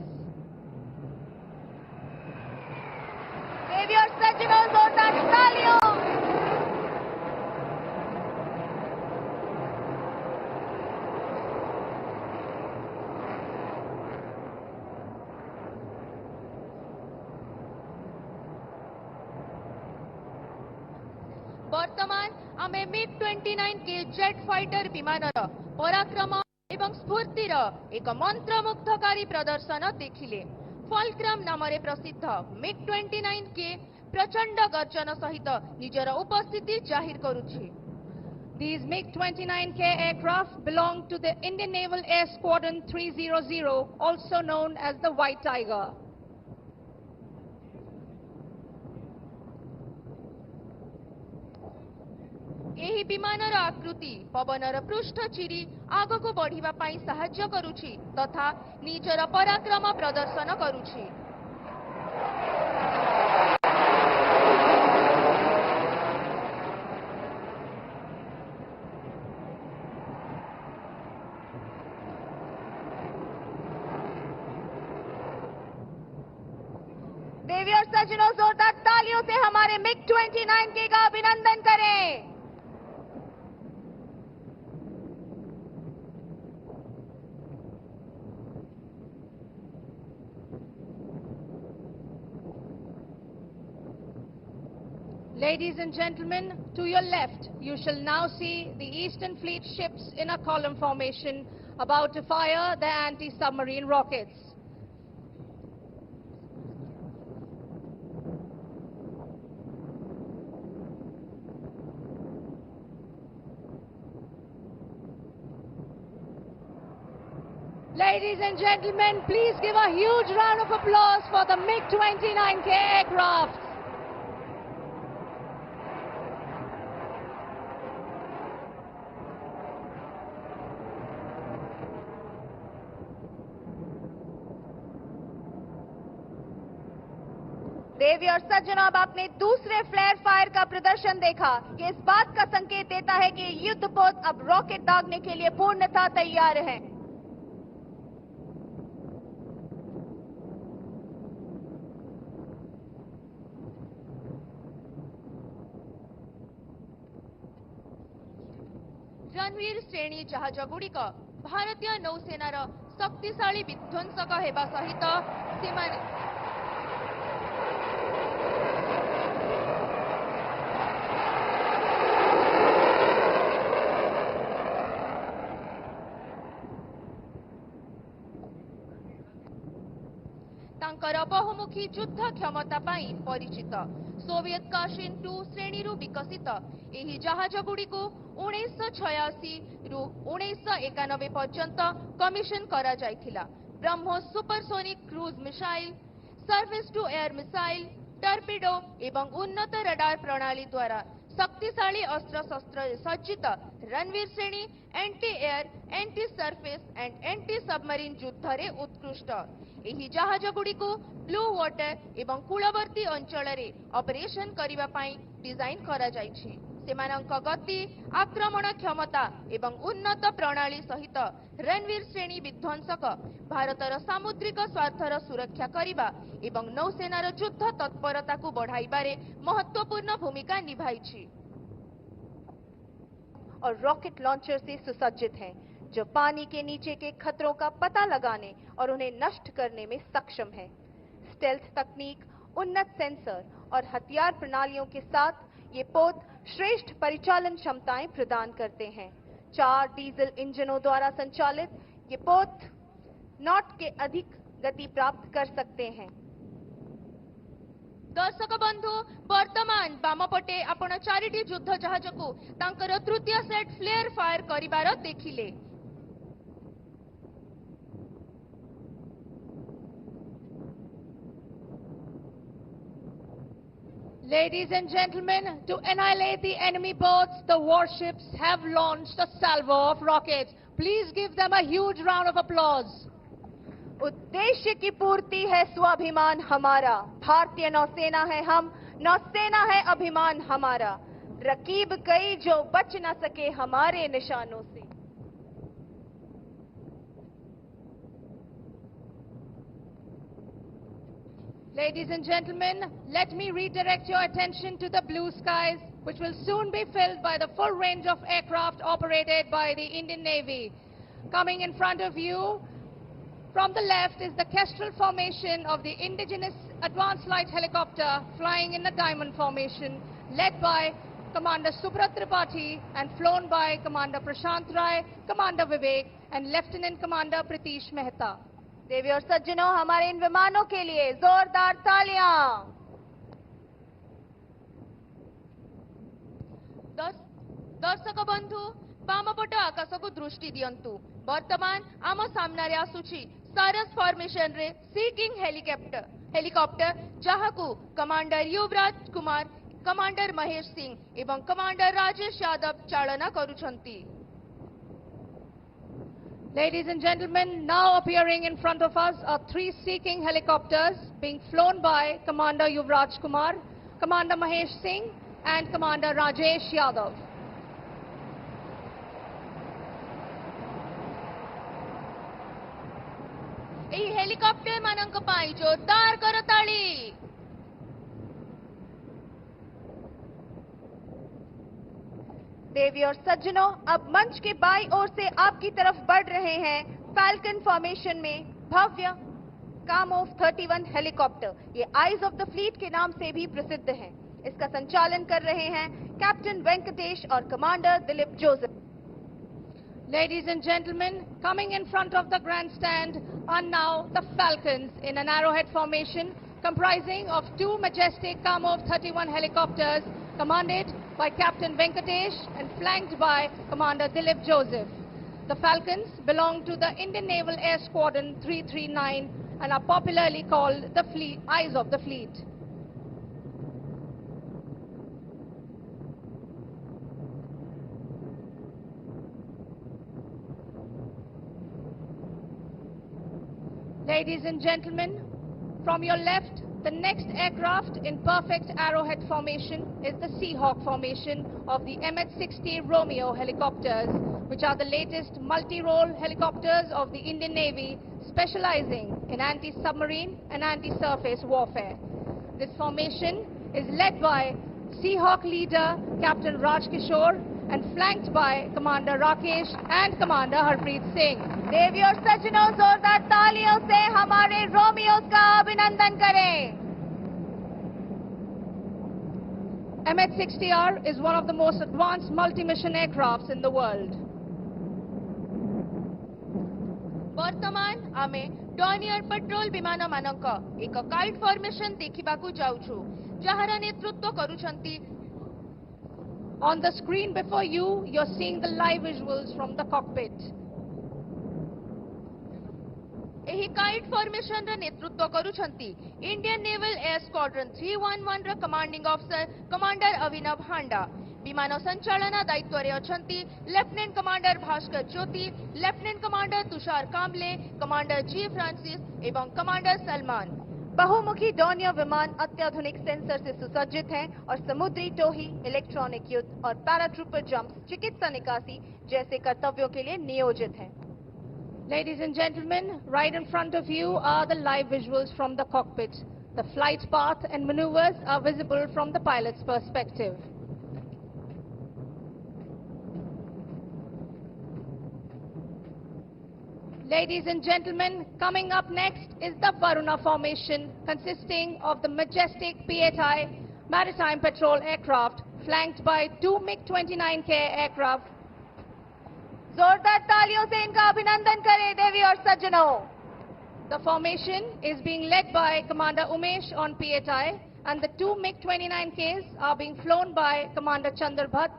देवी और सज्जनों, जोरदार तालियों।
ବର୍ତ୍ତମାନ ଆମେ MiG-29 के जेट फाइटर विमानर पराक्रम एवं स्फूर्तिर एक मंत्रमुग्धकारी प्रदर्शन देखिले। फॉल्क्रम नामरे प्रसिद्ध MiG-29 के प्रचंड गर्जन सहित निजर उपस्थिति जाहिर करुछि।
These MiG-29K aircraft belong to the Indian Naval Air Squadron 300, also known as the White Tiger.
ଏହି ବିମାନର ଆକୃତି ପବନର ପୃଷ୍ଠ ଚିରି ଆଗକୁ ବଢିବା ପାଇଁ ସାହାଯ୍ୟ କରୁଛି ତଥା ନିଜର ପରାକ୍ରମ ପ୍ରଦର୍ଶନ କରୁଛି।
देवी और सज्जनों, जोरदार तालियों से हमारे MiG-29K का अभिनंदन करें।
Ladies and gentlemen, to your left, you shall now see the Eastern Fleet ships in a column formation about to fire their anti-submarine rockets. Ladies and gentlemen, please give a huge round of applause for the MiG-29K aircraft.
देवी और सज्जनों, अब आपने दूसरे flare fire का प्रदर्शन देखा। ये इस बात का संकेत देता है कि युद्धपोत अब रॉकेट दागने के लिए पूर्णतः तैयार है।
रणवीर श्रेणी जहाज गुड़िक भारतीय नौसेनार शक्तिशाली विध्वंसक हेबा सहित सेमाने तांकर बहुमुखी युद्ध क्षमता पाई परिचित सोवियत काशीन 2 श्रेणी विकसित एही जहाज गुड़ी को 1986 रु 1991 पर्यंत कमिशन करा जायथिला। BrahMos supersonic cruise missile, surface to air missile, torpedo एवं उन्नत रडार प्रणाली द्वारा शक्तिशाली अस्त्र शस्त्र सज्जित रणवीर श्रेणी anti air, anti surface and anti submarine युद्ध रे उत्कृष्ट। एही जहाज गुड़ी को ब्लू वाटर एवं कूलवर्ती अंचल रे ऑपरेशन करिबा पाई डिजाइन करा जायछि। सेमानक गति, आक्रमण क्षमता एवं उन्नत प्रणाली सहित रणवीर श्रेणी विध्वंसक भारतर सामुद्रिक स्वार्थर सुरक्षा करिबा एवं नौसेनार युद्ध तत्परता को बढ़ाइबारे महत्वपूर्ण भूमिका निभाइछि
और रॉकेट लॉन्चर से सुसज्जित हैं, जो पानी के नीचे के खतरों का पता लगाने और उन्हें नष्ट करने में सक्षम है। स्टेल्थ तकनीक, उन्नत सेंसर और हथियार प्रणालियों के साथ ये पोत श्रेष्ठ परिचालन क्षमताएं प्रदान करते हैं। 4 डीजल इंजनों द्वारा संचालित ये पोत नॉट के अधिक गति प्राप्त कर सकते हैं।
दर्शक बंधु वर्तमान बाम पटे आपण 4टी युद्ध जहाज को तांकर तृतीय सेट फ्लेयर फायर करिबार देखिले।
Ladies and gentlemen, to annihilate the enemy boats, the warships have launched a salvo of rockets. Please give them a huge round of applause.
उद्देश्य की पूर्ति है स्वाभिमान हमारा, भारतीय नौसेना है हम, नौसेना है अभिमान हमारा, रकीब कई जो बच न सके हमारे निशानों से।
Ladies and gentlemen, let me redirect your attention to the blue skies, which will soon be filled by the full range of aircraft operated by the Indian Navy. Coming in front of you, from the left is the Kestrel formation of the indigenous advanced light helicopter flying in the diamond formation, led by Commander Subrat Tripathi and flown by Commander Prashant Rai, Commander Vivek and Lieutenant Commander Pritish Mehta.
देवी और सज्जनों, हमारे इन विमानों के लिए जोरदार तालियां।
दर्शक बंधु बामपट आकाश को दृष्टि दियंतु। वर्तमान आम सामने आसुची सारस फॉर्मेशन रे सीकिंग हेलिकॉप्टर जहाकू कमांडर युवराज कुमार, कमांडर महेश सिंह एवं कमांडर राजेश यादव चालना करुछंती।
Ladies and gentlemen, now appearing in front of us are 3 seeking helicopters being flown by Commander Yuvraj Kumar, Commander Mahesh Singh and Commander Rajesh Yadav.
ଏହି helicopter ମାନଙ୍କ ପାଇଁ ଜୋରଦାର କରତାଳି।
देवी और सज्जनों, अब मंच के बाईं ओर से आपकी तरफ बढ़ रहे हैं फैल्कन फॉर्मेशन में भव्य कामोव 31 हेलीकॉप्टर। ये आइज ऑफ द फ्लीट के नाम से भी प्रसिद्ध हैं। इसका संचालन कर रहे हैं कैप्टन वेंकटेश और commander Dilip Joseph.
Ladies and gentlemen, coming in front of the grandstand are now the Falcons in an arrowhead formation comprising of 2 majestic Kamov 31 helicopters commanded by Captain Venkatesh and flanked by Commander Dilip Joseph. The Falcons belong to the Indian Naval Air Squadron 339 and are popularly called the Eyes of the Fleet. Ladies and gentlemen, from your left, the next aircraft in perfect arrowhead formation is the Seahawk formation of the MH-60 Romeo helicopters, which are the latest multi-role helicopters of the Indian Navy, specializing in anti-submarine and anti-surface warfare. This formation is led by Seahawk leader Captain Raj Kishore and flanked by Commander Rakesh and Commander Harpreet Singh.
देवी और सज्जनों, जोरदार तालियों से हमारे रोमियोस का अभिनंदन करें।
MH-60R is one of the most advanced multi-mission aircrafts in the world.
वर्तमान आमे डॉनियर पेट्रोल विमान मानक एक काइट फॉर्मेशन देखिबाकू जाउछु, जहार नेतृत्व करूछंती।
On the screen before you, you're seeing the live visuals from the cockpit.
ଏହି କାଇଟ୍ ଫର୍ମେସନ ର ନେତୃତ୍ୱ କରୁଛନ୍ତି ଇଣ୍ଡିଆନ୍ ନେଭାଲ ଏୟାର ସ୍କ୍ୱାଡ୍ରନ୍ 311 ର କମାଣ୍ଡିଂ ଅଫିସର କମାଣ୍ଡର ଅଭିନବ ହାଣ୍ଡା। ବିମାନ ସଞ୍ଚାଳନା ଦାୟିତ୍ୱରେ ଅଛନ୍ତି lieutenant commander Bhaskar Jyoti, lieutenant commander Tushar Kamble, commander G Francis एवं कमांडर सलमान।
बहुमुखी डॉनियर विमान अत्याधुनिक सेंसर से सुसज्जित हैं और समुद्री टोही, इलेक्ट्रॉनिक युद्ध और पैराट्रूपर जंप, चिकित्सा निकासी जैसे कर्तव्यों के लिए नियोजित हैं।
Ladies and gentlemen, right in front of you are the live visuals from the cockpit. The flight path and maneuvers are visible from the pilot's perspective. Ladies and gentlemen, coming up next is the Varuna formation, consisting of the majestic P-8I maritime patrol aircraft, flanked by 2 MiG-29K aircraft.
जोरदार तालियों से इनका अभिनंदन करें देवी और सज्जनों।
The formation is being led by Commander Umesh on P8I, and the two MiG-29Ks are being flown by Commander Chandar Bhatt,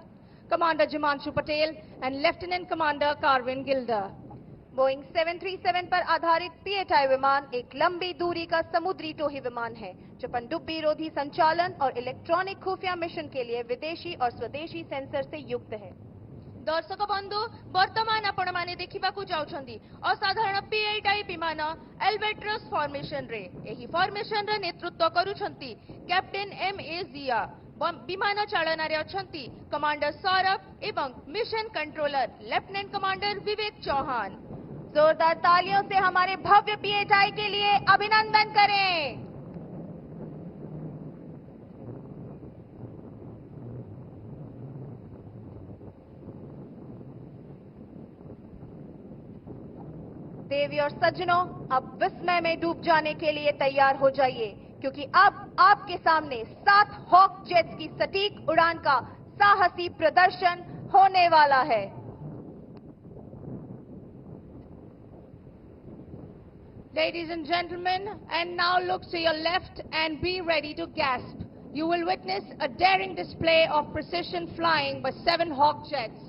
Commander Jimanshu Patel, and Lieutenant Commander Karwin Gilder.
Boeing 737 पर आधारित P8I विमान एक लंबी दूरी का समुद्री टोही विमान है जो पनडुब्बी रोधी संचालन और इलेक्ट्रॉनिक खुफिया मिशन के लिए विदेशी और स्वदेशी सेंसर से युक्त है।
दर्शक बंधु वर्तमान आपण माने देखिबाकू जाउछंदी असाधारण P8I विमान एल्बेट्रस फॉर्मेशन रे। एही फॉर्मेशन रे नेतृत्व करूछंती कैप्टेन M.A. जिया। विमान चालना रे अछंती कमांडर सौरभ एवं मिशन कंट्रोलर लेफ्टिनेंट कमांडर विवेक चौहान।
जोरदार तालियों से हमारे भव्य P8I के लिए अभिनंदन करें। देवी और सज्जनों, अब विस्मय में डूब जाने के लिए तैयार हो जाइए, क्योंकि अब आपके सामने 7 हॉक जेट्स की सटीक उड़ान का साहसी प्रदर्शन होने वाला है।
Ladies and gentlemen, and now look to your left and be ready to gasp. You will witness a daring display of precision flying by 7 Hawk jets.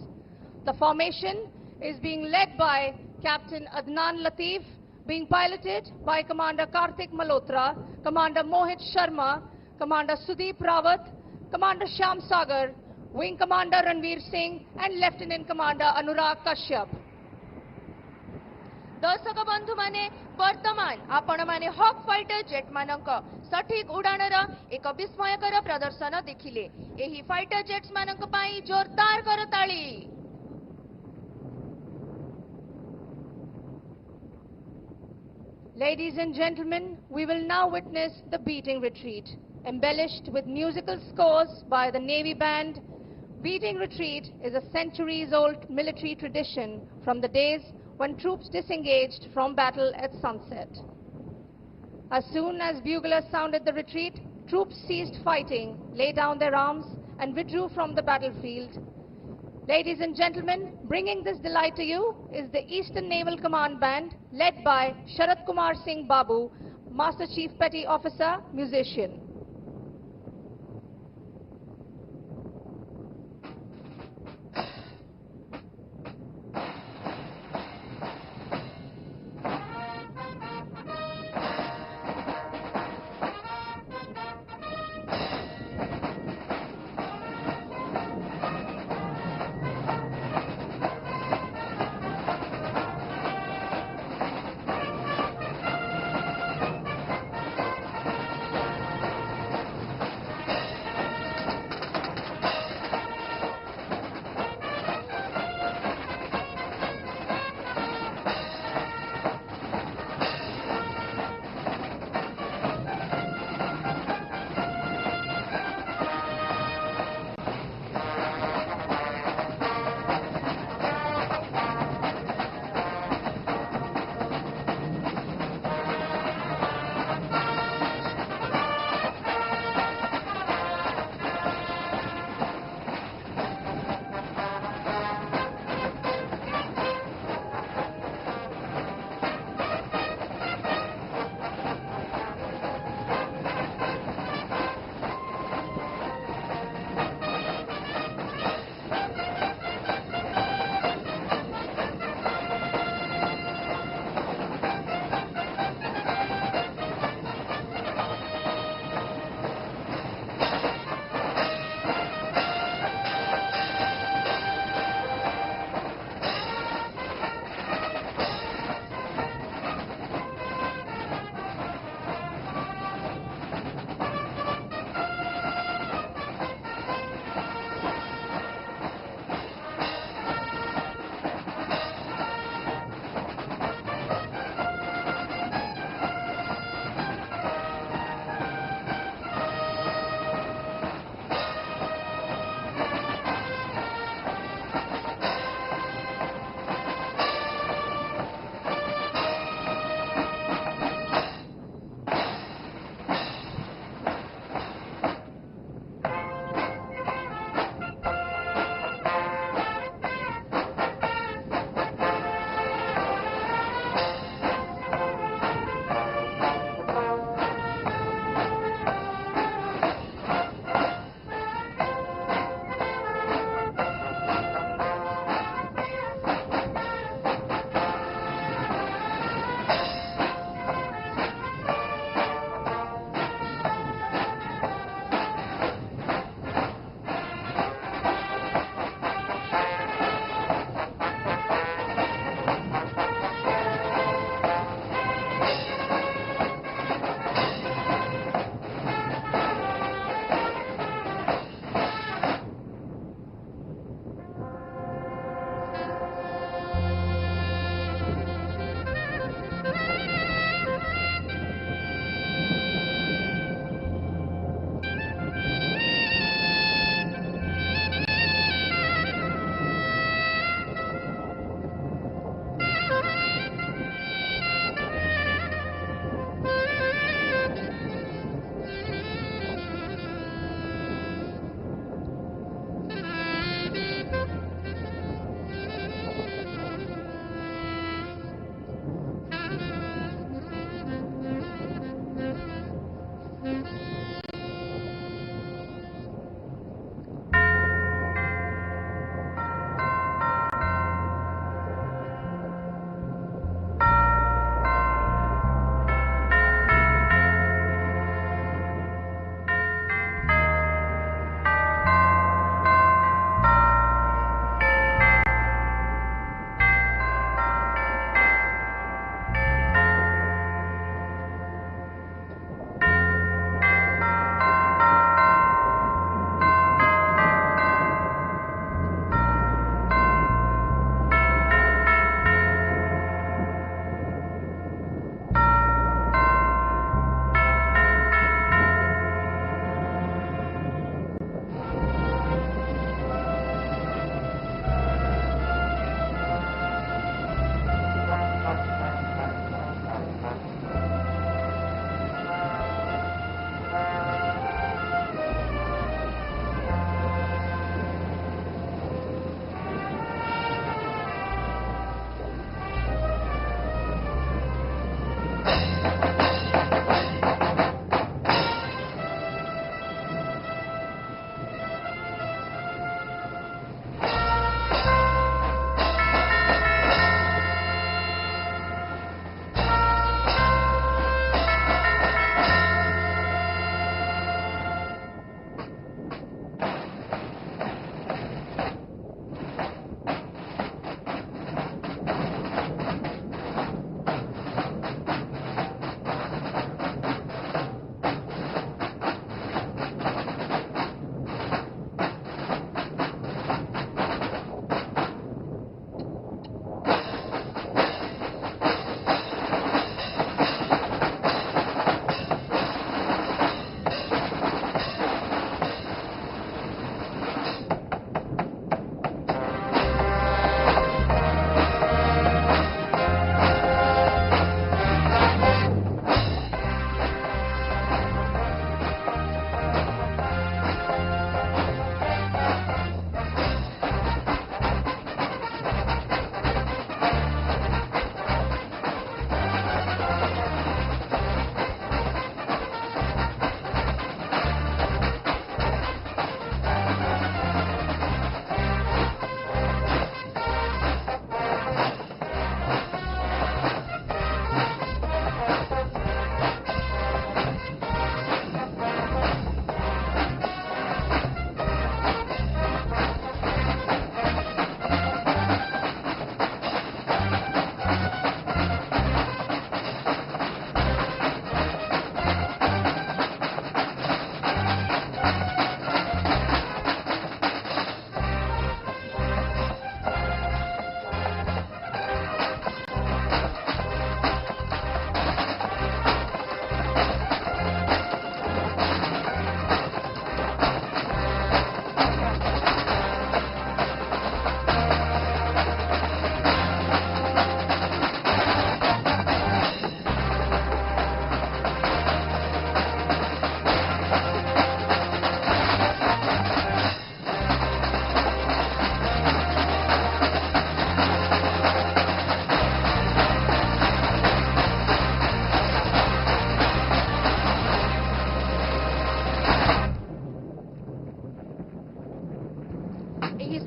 The formation is being led by Captain Adnan Latif, being piloted by Commander Karthik Malhotra, Commander Mohit Sharma, Commander Sudeep Rawat, Commander Shyam Sagar, Wing Commander Ranveer Singh, and Lieutenant Commander Anurag Kashyap.
दर्शक बंधु माने वर्तमान आपण माने hoc fighter jet मानक सठिक उड़ानर एक विस्मयकर प्रदर्शन देखिले। एही फाइटर जेट्स मानक पाई जोरदार करताली।
Ladies and gentlemen, we will now witness the beating retreat, embellished with musical scores by the Navy Band. Beating retreat is a centuries-old military tradition from the days when troops disengaged from battle at sunset. As soon as buglers sounded the retreat, troops ceased fighting, laid down their arms, and withdrew from the battlefield. Ladies and gentlemen, bringing this delight to you is the Eastern Naval Command Band, led by Sharat Kumar Singh Babu, Master Chief Petty Officer, musician.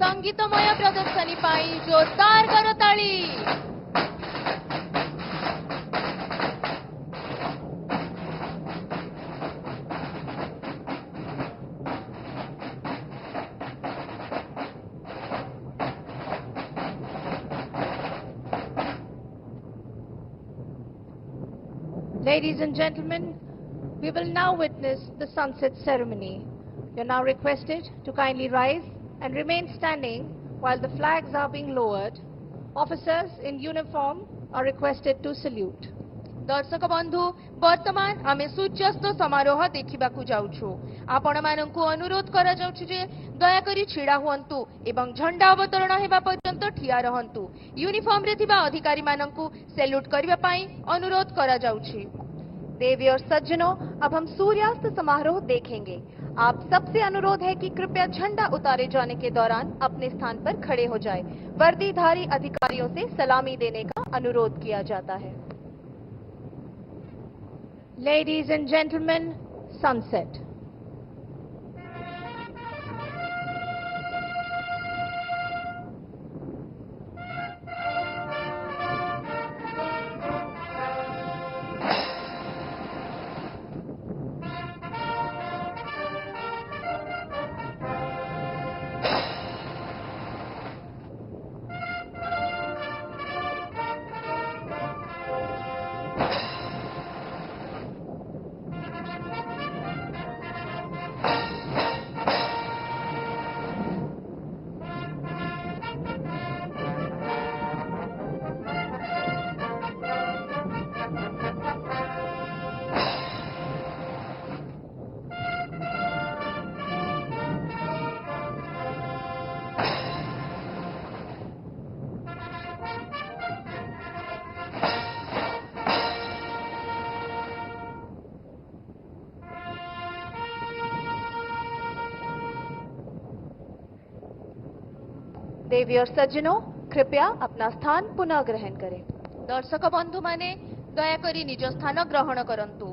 संगीतमय प्रदर्शनी पाई जोरदार करताली।
Ladies and gentlemen, we will now witness the sunset ceremony. You are now requested to kindly rise and remain standing while the flags are being lowered. Officers in uniform are requested to salute.
दर्शक बंधु वर्तमान आमे सूर्यास्त समारोह देखिबाकू जाउछु। आपण माननकु अनुरोध करा जाउछु जे दया करी छिड़ा हुअन्तु एवं झंडा अवतरण हेबा पर्यंत ठिया रहंतु। यूनिफॉर्म रे थिबा अधिकारी माननकु सैल्यूट करिबा पई अनुरोध करा जाउछि।
देवी और सज्जनों, अब हम सूर्यास्त समारोह देखेंगे। आप सबसे अनुरोध है कि कृपया झंडा उतारे जाने के दौरान अपने स्थान पर खड़े हो जाएं। वर्दीधारी अधिकारियों से सलामी देने का अनुरोध किया जाता है।
Ladies and gentlemen, sunset.
देवी और सज्जनों, कृपया अपना स्थान पुनः ग्रहण करें।
दर्शक बंधु माने दया करी निज स्थान ग्रहण करंतु।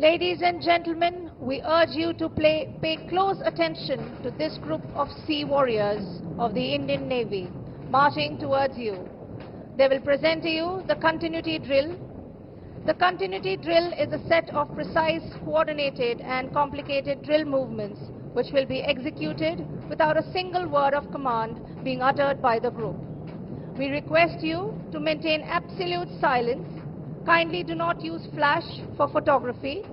Ladies and gentlemen, we urge you to pay close attention to this group of sea warriors of the Indian Navy marching towards you. They will present to you the continuity drill. The continuity drill is a set of precise, coordinated and complicated drill movements which will be executed without a single word of command being uttered by the group. We request you to maintain absolute silence. Kindly do not use flash for photography.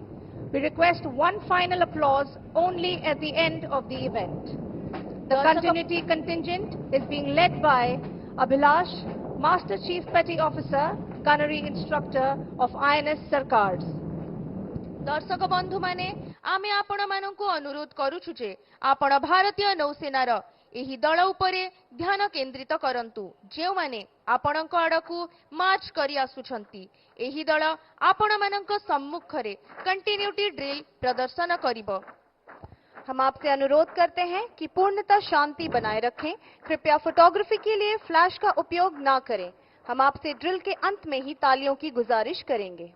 We request one final applause only at the end of the event. The continuity contingent is being led by Abhilash, Master Chief Petty Officer, Gunnery Instructor of INS Sarkars.
दर्शक बंधु माने आमे आपण माननकु अनुरोध करूछु जे आपण भारतीय नौसेनार एही दल उपरे ध्यान केंद्रित करंतु जेउ माने आपणक आडकु मार्च करी आसुछंती। एही दल आपण माननक सम्मुखरे कंटिन्यूटी ड्रिल प्रदर्शन करिबो।
हम आपसे अनुरोध करते हैं कि पूर्णतः शांति बनाए रखें। कृपया फोटोग्राफी के लिए फ्लैश का उपयोग ना करें। हम आपसे ड्रिल के अंत में ही तालियों की गुजारिश करेंगे।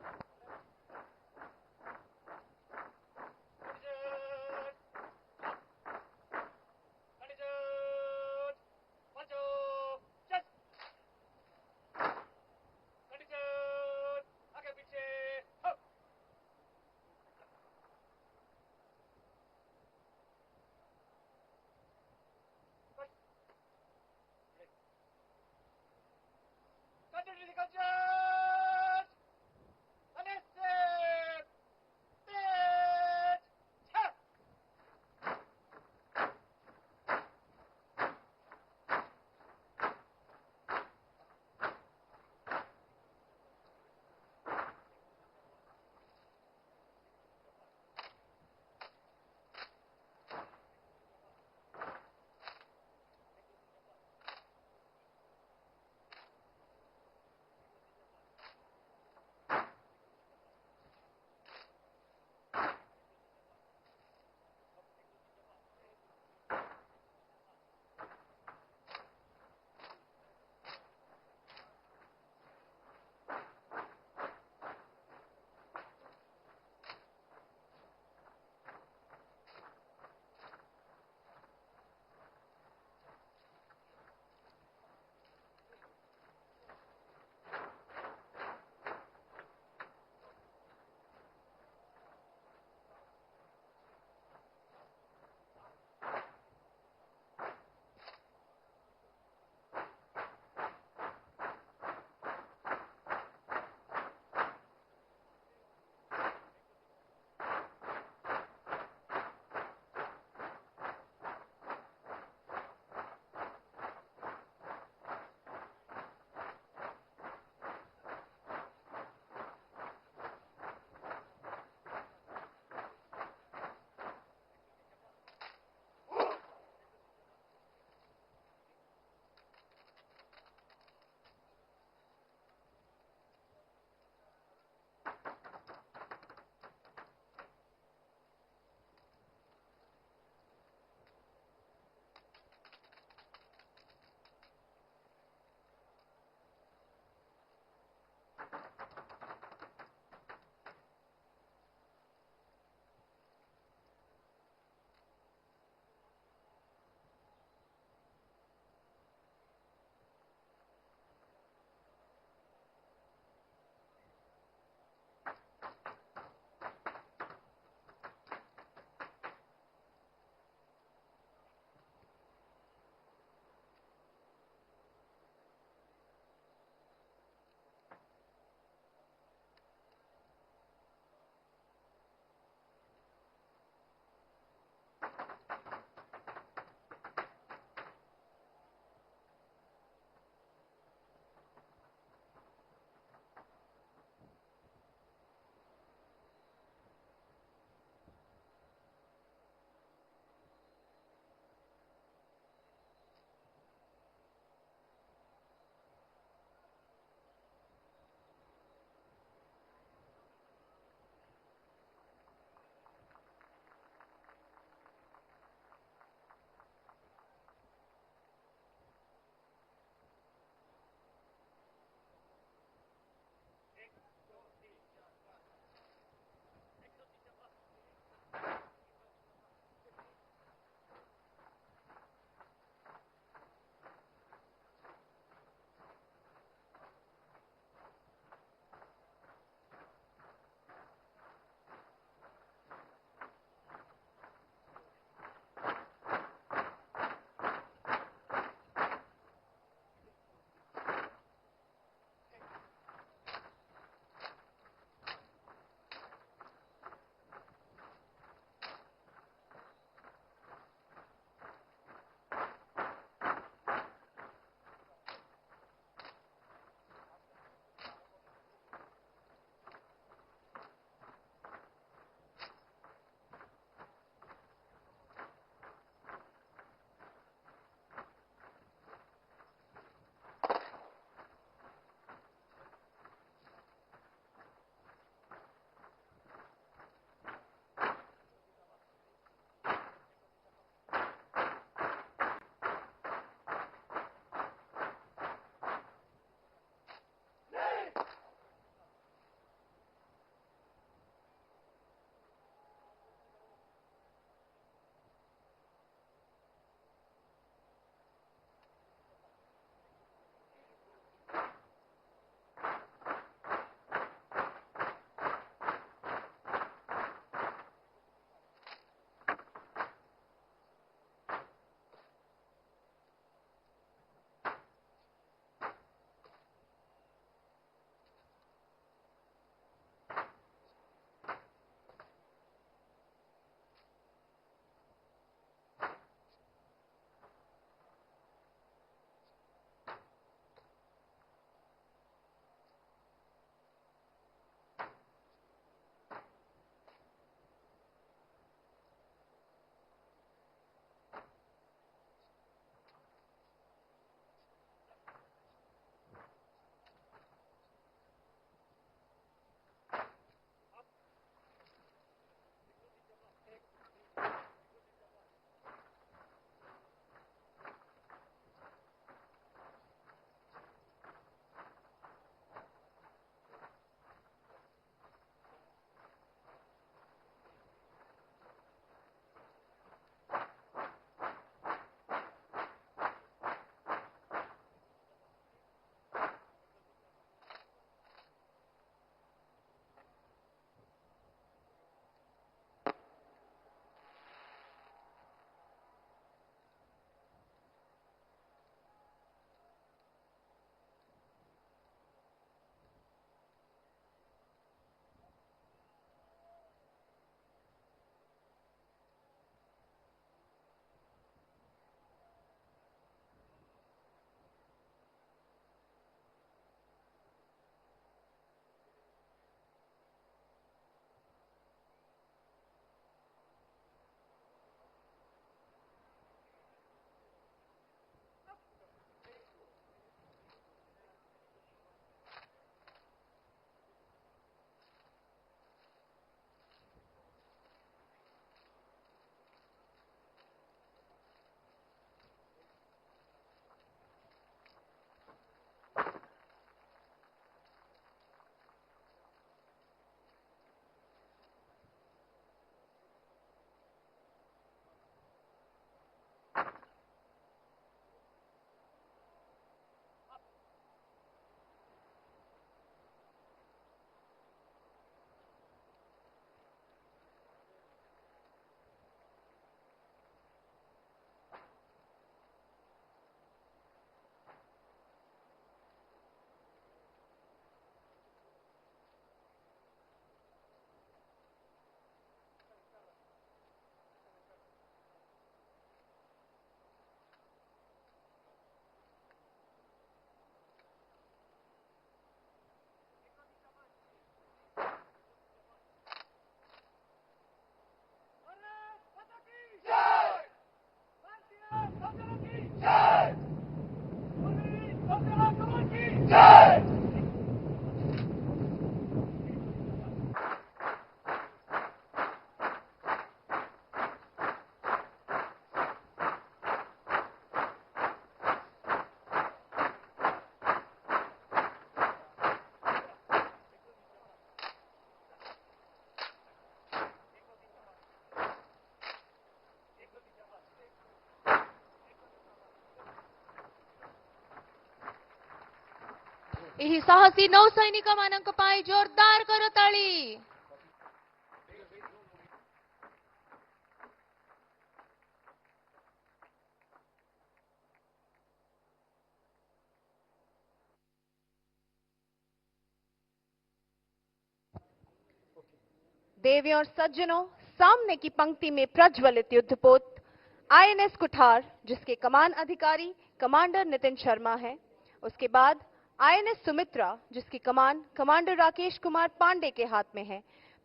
ଏହି ସାହସୀ ନୌସୈନିକମାନଙ୍କ ପାଇଁ ଜୋରଦାର କରତାଳି।
देवियों और सज्जनों, सामने की पंक्ति में प्रज्वलित युद्धपोत आईएनएस कुठार, जिसके कमान अधिकारी कमांडर नितिन शर्मा हैं। उसके बाद आईएनएस सुमित्रा, जिसकी कमान कमांडर राकेश कुमार पांडे के हाथ में है।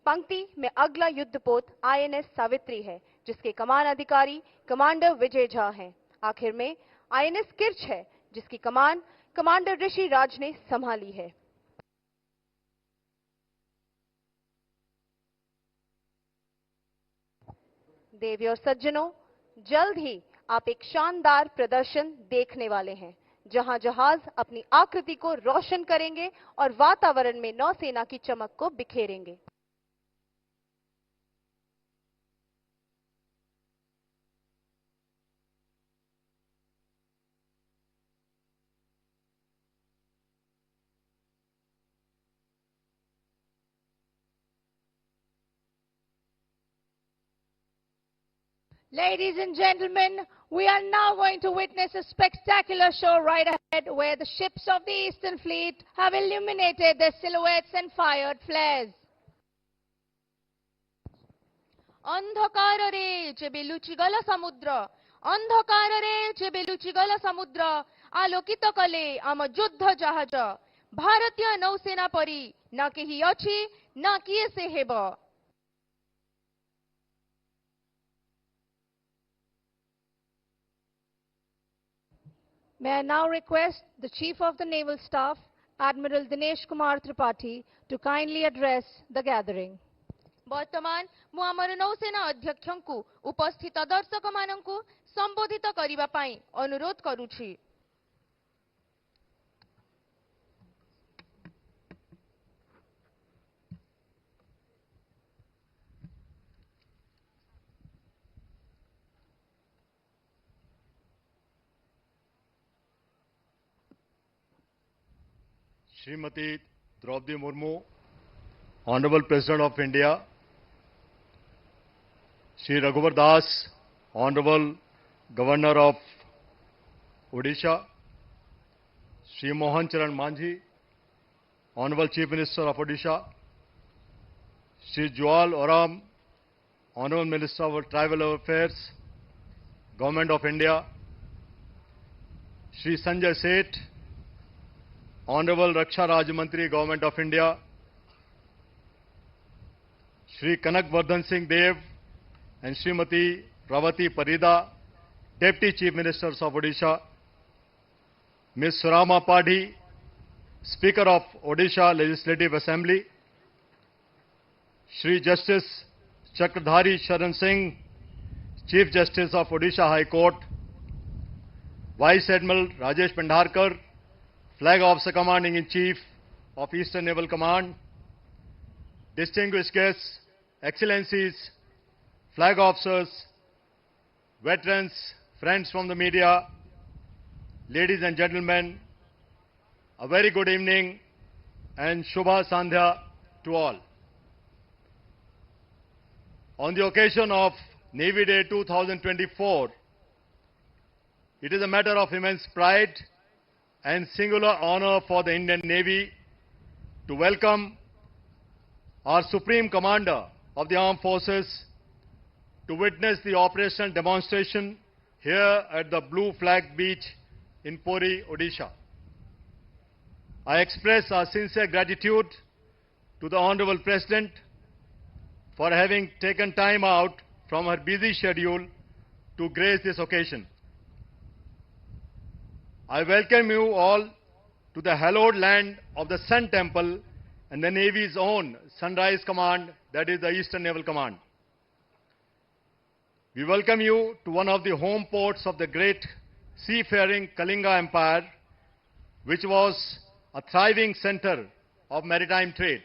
पंक्ति में अगला युद्धपोत आईएनएस सावित्री है, जिसके कमान अधिकारी कमांडर विजय झा हैं। आखिर में आईएनएस किर्च है, जिसकी कमान कमांडर ऋषि राज ने संभाली है। देवी और सज्जनों, जल्द ही आप एक शानदार प्रदर्शन देखने वाले हैं, जहां जहाज अपनी आकृति को रोशन करेंगे और वातावरण में नौसेना की चमक को बिखेरेंगे।
Ladies and gentlemen, we are now going to witness a spectacular show right ahead where the ships of the Eastern Fleet have illuminated their silhouettes and fired flares.
ଅନ୍ଧକାରରେ ଯେବେ ଲୁଚିଗଲା ସମୁଦ୍ର, ଅନ୍ଧକାରରେ ଯେବେ ଲୁଚିଗଲା ସମୁଦ୍ର, ଆଲୋକିତ କଲେ ଆମ ଯୁଦ୍ଧ ଜାହାଜ। ଭାରତୀୟ ନୌସେନା ପରି ନା କେହି ଅଛି ନା କିଏ ସେ ହେବ।
May I now request the Chief of the Naval Staff, Admiral Dinesh Kumar Tripathi, to kindly address the gathering.
ବର୍ତ୍ତମାନ ମୁଁ ଆମର ନୌସେନା ଅଧ୍ୟକ୍ଷଙ୍କୁ ଉପସ୍ଥିତ ଦର୍ଶକମାନଙ୍କୁ ସମ୍ବୋଧିତ କରିବା ପାଇଁ ଅନୁରୋଧ କରୁଛି।
Srimati Draupadi Murmu, Honorable President of India, Shri Raghuvar Das, Honorable Governor of Odisha, Shri Mohan Charan Manjhi, Honorable Chief Minister of Odisha, Shri Jual Oram, Honorable Minister of Tribal Affairs, Government of India, Shri Sanjay Seth, Honorable Raksha Raj Mantri, Government of India, Shri Kanak Vardhan Singh Dev and Srimati Ravati Parida, Deputy Chief Ministers of Odisha, Ms. Surama Padhi, Speaker of Odisha Legislative Assembly, Shri Justice Chakradhari Sharan Singh, Chief Justice of Odisha High Court, Vice Admiral Rajesh Pendharkar, Flag Officer Commanding-in-Chief of Eastern Naval Command, distinguished guests, excellencies, flag officers, veterans, friends from the media, ladies and gentlemen, a very good evening and Shubha Sandhya to all. On the occasion of Navy Day 2024, it is a matter of immense pride and singular honor for the Indian Navy to welcome our Supreme Commander of the Armed Forces to witness the operational demonstration here at the Blue Flag Beach in Puri, Odisha. I express our sincere gratitude to the Honorable President for having taken time out from her busy schedule to grace this occasion. I welcome you all to the hallowed land of the Sun Temple and the Navy's own Sunrise Command, that is the Eastern Naval Command. We welcome you to one of the home ports of the great seafaring Kalinga Empire, which was a thriving center of maritime trade.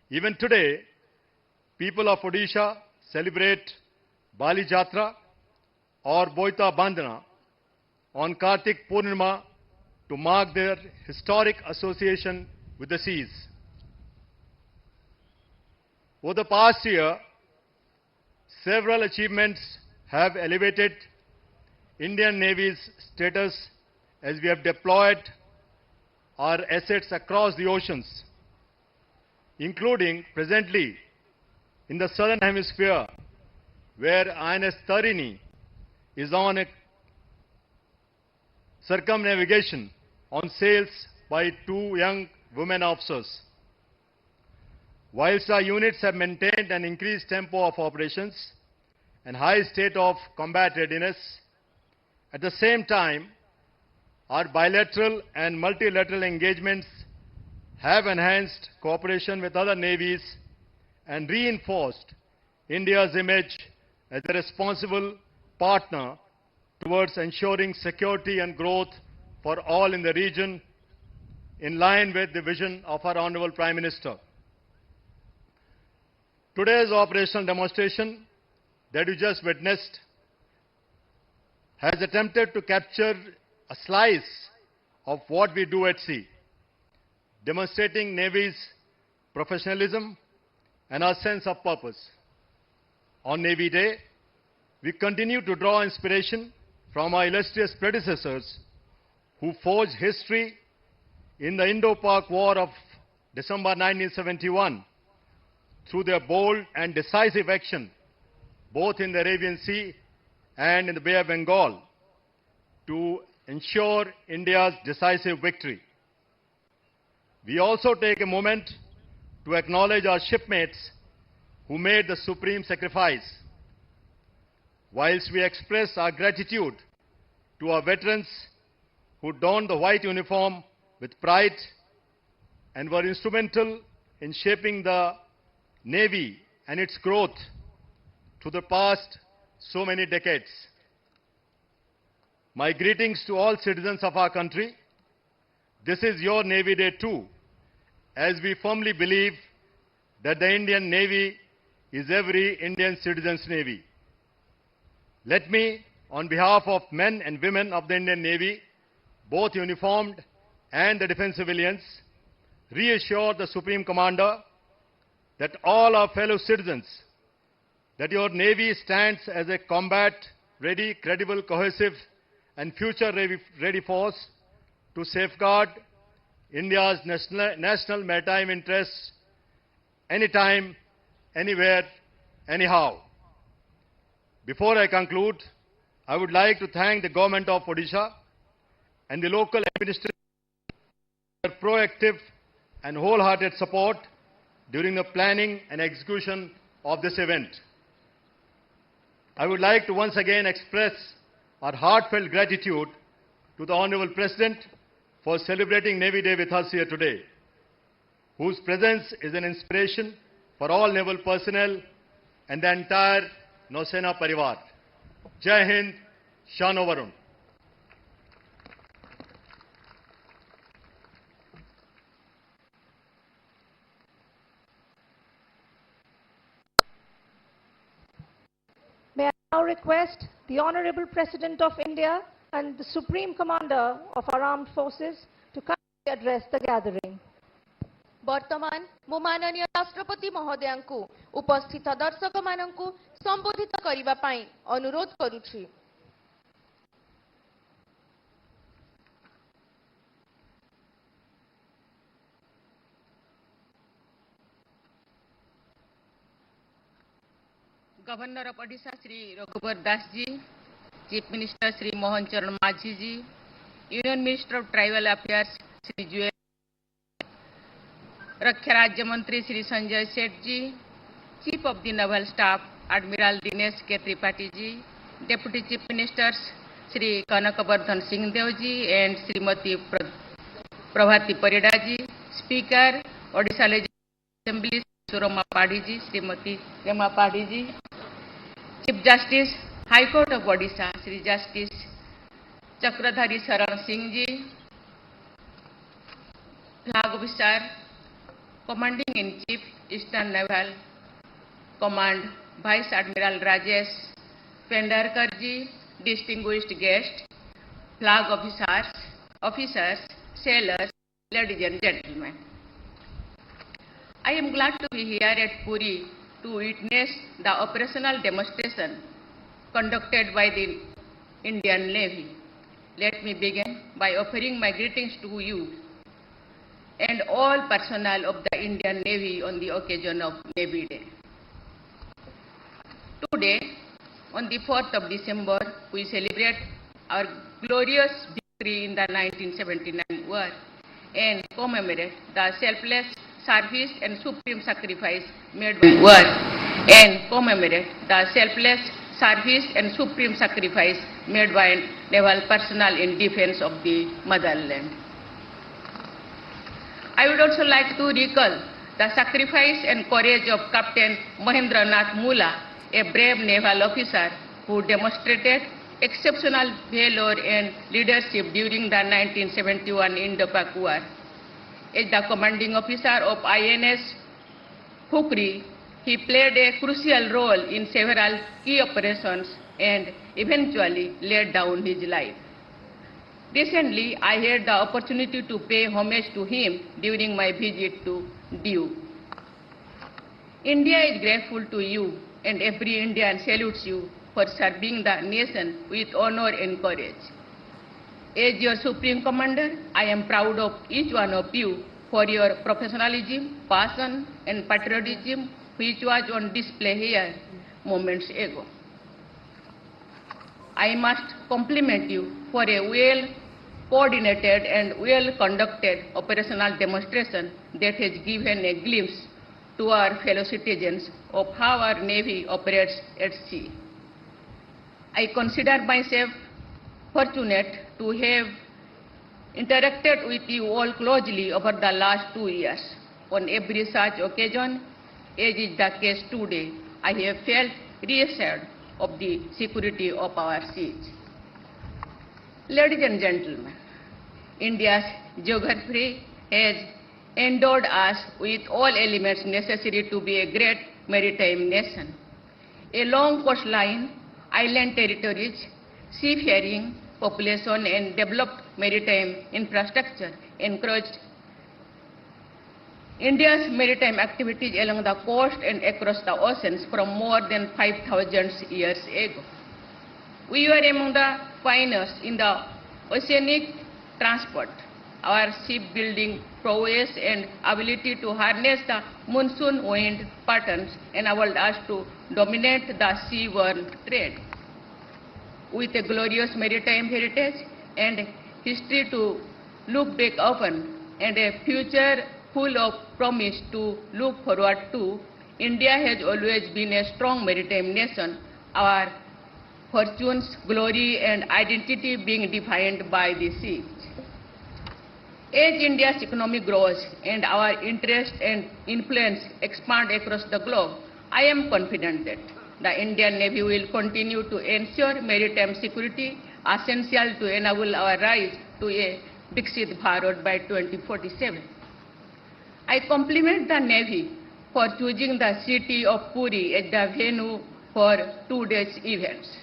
Even today, people of Odisha celebrate Bali Jatra or Boita Bandhana on Kartik Purnima to mark their historic association with the seas. Over the past year, several achievements have elevated Indian Navy's status as we have deployed our assets across the oceans, including presently in the southern hemisphere, where INS Tarini is on a circumnavigation on sails by 2 young women officers. Whilst our units have maintained an increased tempo of operations and high state of combat readiness, at the same time, our bilateral and multilateral engagements have enhanced cooperation with other navies and reinforced India's image as a responsible partner towards ensuring security and growth for all in the region, in line with the vision of our Honorable Prime Minister. Today's operational demonstration that you just witnessed has attempted to capture a slice of what we do at sea, demonstrating Navy's professionalism and our sense of purpose. On Navy Day, we continue to draw inspiration from our illustrious predecessors who forged history in the Indo-Pak War of December 1971 through their bold and decisive action both in the Arabian Sea and in the Bay of Bengal to ensure India's decisive victory. We also take a moment to acknowledge our shipmates who made the supreme sacrifice. Whilst we express our gratitude to our veterans who donned the white uniform with pride and were instrumental in shaping the Navy and its growth through the past so many decades. My greetings to all citizens of our country. This is your Navy Day too, as we firmly believe that the Indian Navy is every Indian citizen's Navy. Let me, on behalf of men and women of the Indian Navy, both uniformed and the defense civilians, reassure the Supreme Commander that all our fellow citizens, that your Navy stands as a combat-ready, credible, cohesive, and future-ready force to safeguard India's national maritime interests anytime, anywhere, anyhow. Before I conclude, I would like to thank the Government of Odisha and the local administration for their proactive and wholehearted support during the planning and execution of this event. I would like to once again express our heartfelt gratitude to the Honorable President for celebrating Navy Day with us here today, whose presence is an inspiration for all naval personnel and the entire Nausena Parivar. Jai Hind, Shano Varun.
May I now request the Honorable President of India and the Supreme Commander of our Armed Forces to kindly address the gathering.
ବର୍ତ୍ତମାନ ମୁଁ ମାନନୀୟ ରାଷ୍ଟ୍ରପତି ମହୋଦୟଙ୍କୁ ଉପସ୍ଥିତ ଦର୍ଶକମାନଙ୍କୁ ସମ୍ବୋଧିତ କରିବା ପାଇଁ ଅନୁରୋଧ କରୁଛି।
Governor of Odisha Shri Raghubar Das ji, chief minister Shri Mohan Charan Majhi ji, union minister of tribal affairs Shri Jual, रक्षा राज्य मंत्री Shri Sanjay Seth ji, chief of the naval staff admiral Dinesh K Tripathi ji, deputy chief ministers Shri Kanakvardhan Singhdeo ji and Shrimati Prabhati Parida ji, speaker Odisha legislative assembly Surama Padhy ji, Shrimati Rema Padhy ji, chief justice high court of Odisha Shri justice Chakradhari Sharan Singh ji, flag officer commanding in chief eastern naval command vice admiral Rajesh Pendharkar ji, distinguished guest, flag officers, officers, sailors, ladies and gentlemen. I am glad to be here at Puri to witness the operational demonstration conducted by the Indian Navy. Let me begin by offering my greetings to you and all personnel of the Indian Navy on the occasion of Navy Day. Today, on the 4th of December, we celebrate our glorious victory in the 1979 war and commemorate the selfless service and supreme sacrifice made by war and commemorate the selfless service and supreme sacrifice made by naval personnel in defense of the motherland. I would also like to recall the sacrifice and courage of Captain Mahendra Nath Mula, a brave naval officer who demonstrated exceptional valor and leadership during the 1971 Indo-Pak War. As the commanding officer of INS Khukri, he played a crucial role in several key operations and eventually laid down his life. Recently, I had the opportunity to pay homage to him during my visit to Diu. India is grateful to you, and every Indian salutes you for serving the nation with honor and courage. As your Supreme Commander, I am proud of each one of you for your professionalism, passion, and patriotism, which was on display here moments ago. I must compliment you for a well-coordinated and well-conducted operational demonstration that has given a glimpse to our fellow citizens of how our Navy operates at sea. I consider myself fortunate to have interacted with you all closely over the last 2 years. On every such occasion, as is the case today, I have felt reassured of the security of our seas. Ladies and gentlemen, India's geography has endowed us with all elements necessary to be a great maritime nation. A long coastline, island territories, seafaring population, and developed maritime infrastructure encouraged India's maritime activities along the coast and across the oceans from more than 5,000 years ago. We were among the pioneers in the oceanic transport. Our shipbuilding prowess and ability to harness the monsoon wind patterns enabled us to dominate the seaborne trade. With a glorious maritime heritage and history to look back upon and a future full of promise to look forward to, India has always been a strong maritime nation, our fortunes, glory, and identity being defined by the seas. As India's economy grows and our interest and influence expand across the globe, I am confident that the Indian Navy will continue to ensure maritime security, essential to enable our rise to a Viksit Bharat by 2047. I compliment the Navy for choosing the city of Puri as the venue for today's events.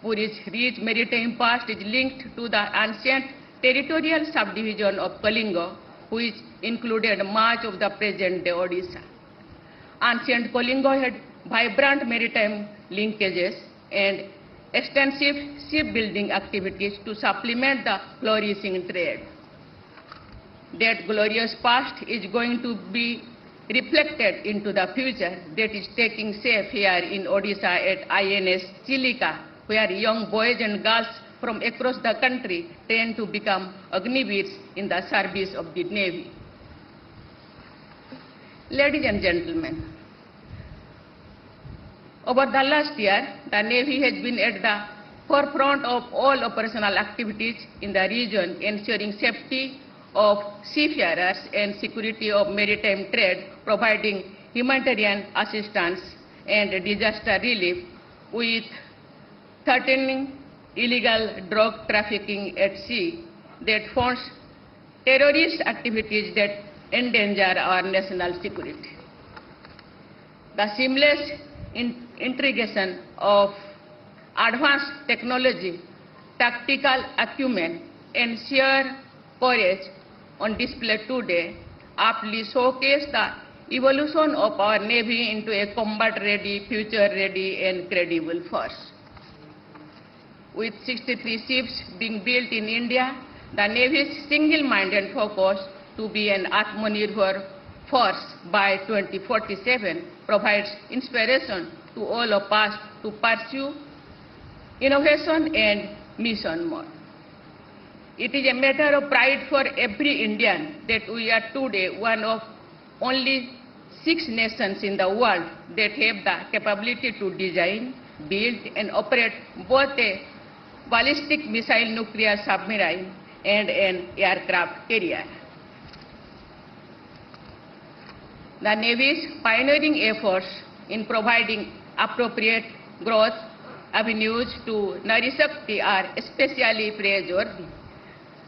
Puri's rich maritime past is linked to the ancient territorial subdivision of Kalinga, which included much of the present-day Odisha. Ancient Kalinga had vibrant maritime linkages and extensive shipbuilding activities to supplement the flourishing trade. That glorious past is going to be reflected into the future that is taking shape here in Odisha at INS Chilika, where young boys and girls from across the country train to become Agniveers in the service of the Navy. Ladies and gentlemen, over the last year, the Navy has been at the forefront of all operational activities in the region, ensuring safety of seafarers and security of maritime trade, providing humanitarian assistance and disaster relief, with threatening illegal drug trafficking at sea that funds terrorist activities that endanger our national security. The seamless integration of advanced technology, tactical acumen, and sheer courage on display today aptly showcase the evolution of our Navy into a combat-ready, future-ready, and credible force. With 63 ships being built in India, the Navy's single-minded focus to be an Atmanirbhar force by 2047 provides inspiration to all of us to pursue innovation and mission more. It is a matter of pride for every Indian that we are today one of only 6 nations in the world that have the capability to design, build, and operate both a ballistic missile nuclear submarine and an aircraft carrier. The Navy's pioneering efforts in providing appropriate growth avenues to Nari Shakti are especially praiseworthy.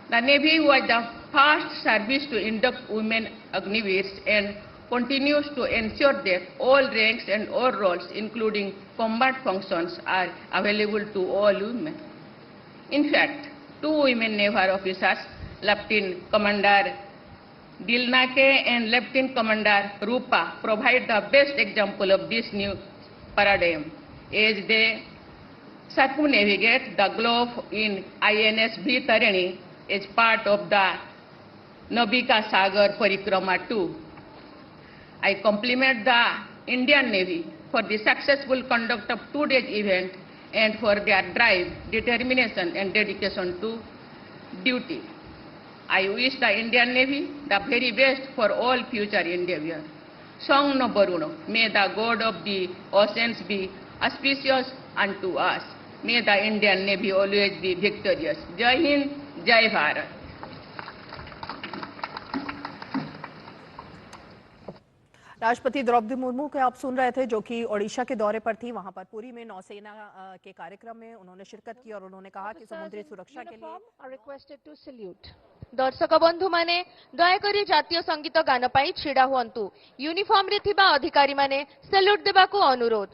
The Navy was the first service to induct women Agniveers and continues to ensure that all ranks and all roles, including combat functions, are available to all women. In fact, 2 women naval officers, Lieutenant Commander Dilnake and Lieutenant Commander Rupa, provide the best example of this new paradigm as they circumnavigate the globe in INS V Tarini as part of the Navika Sagar Parikrama 2. I compliment the Indian Navy for the successful conduct of today's event and for their drive, determination and dedication to duty. I wish the Indian Navy the very best for all future endeavors. Song no Baruno, may the God of the oceans be auspicious unto us. May the Indian Navy always be victorious. Jai Hind, Jai Bharat.
राष्ट्रपति द्रौपदी मुर्मू के आप सुन रहे थे, जो कि ओडिशा के दौरे पर थी। वहां पर पुरी में नौसेना के कार्यक्रम में उन्होंने शिरकत की और उन्होंने कहा कि समुद्री सुरक्षा के लिए
दर्शक बंधु माने दयाकरी जातीय संगीत गान पाई छिड़ा हुअंतु। यूनिफॉर्म रे थिबा अधिकारी माने सैल्यूट देबाकू अनुरोध।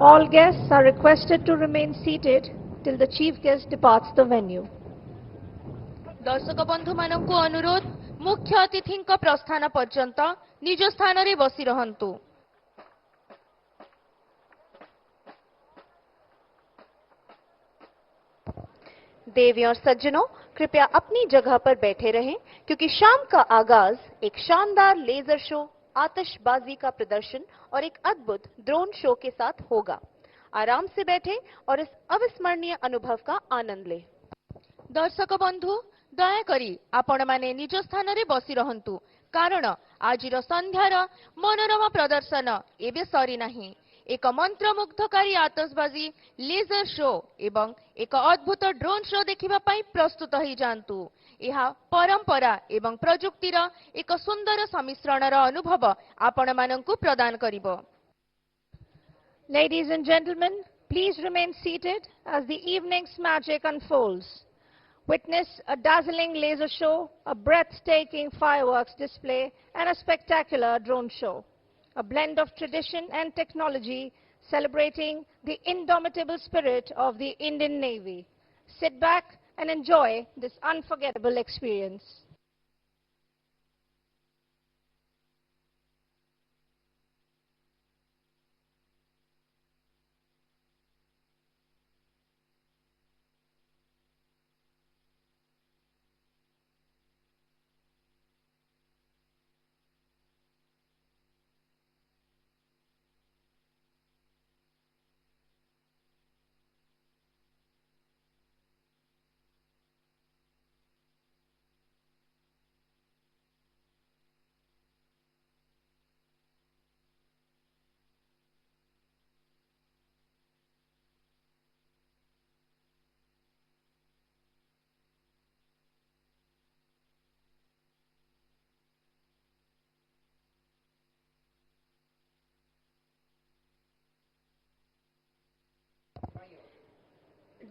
All guests are requested to remain seated till the chief guest departs the venue.
दर्शक बंधु मानकु अनुरोध मुख्य अतिथिंक प्रस्थान पर्यंत निज स्थान रे बसी रहंतु।
देवी और सज्जनों, कृपया अपनी जगह पर बैठे रहें, क्योंकि शाम का आगाज एक शानदार लेजर शो, आतिशबाजी का प्रदर्शन और एक अद्भुत ड्रोन शो के साथ होगा। आराम से बैठें और इस अविस्मरणीय अनुभव का आनंद लें।
दर्शक बंधु दयाकरी आपण माने निज स्थान रे बसी रहंतु, कारण आजिर संध्यार मनोरम प्रदर्शन एबे सरी नाही। एक मंत्रमुग्धकारी आतशबाजी लेजर शो एवं एक अद्भुत ड्रोन शो देखिबा पई प्रस्तुत होई जांतु। यह परंपरा एवं प्रजुक्तिर एक सुंदर सम्मिश्रणर अनुभव आपण मानंकु प्रदान करिबो।
Ladies and gentlemen, please remain seated as the evening's magic unfolds. Witness a dazzling laser show, a breathtaking fireworks display, and a spectacular drone show. A blend of tradition and technology celebrating the indomitable spirit of the Indian Navy. Sit back and enjoy this unforgettable experience.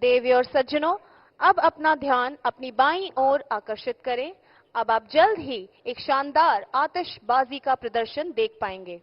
देवी और सज्जनों, अब अपना ध्यान अपनी बाईं ओर आकर्षित करें। अब आप जल्द ही एक शानदार आतिशबाजी का प्रदर्शन देख पाएंगे।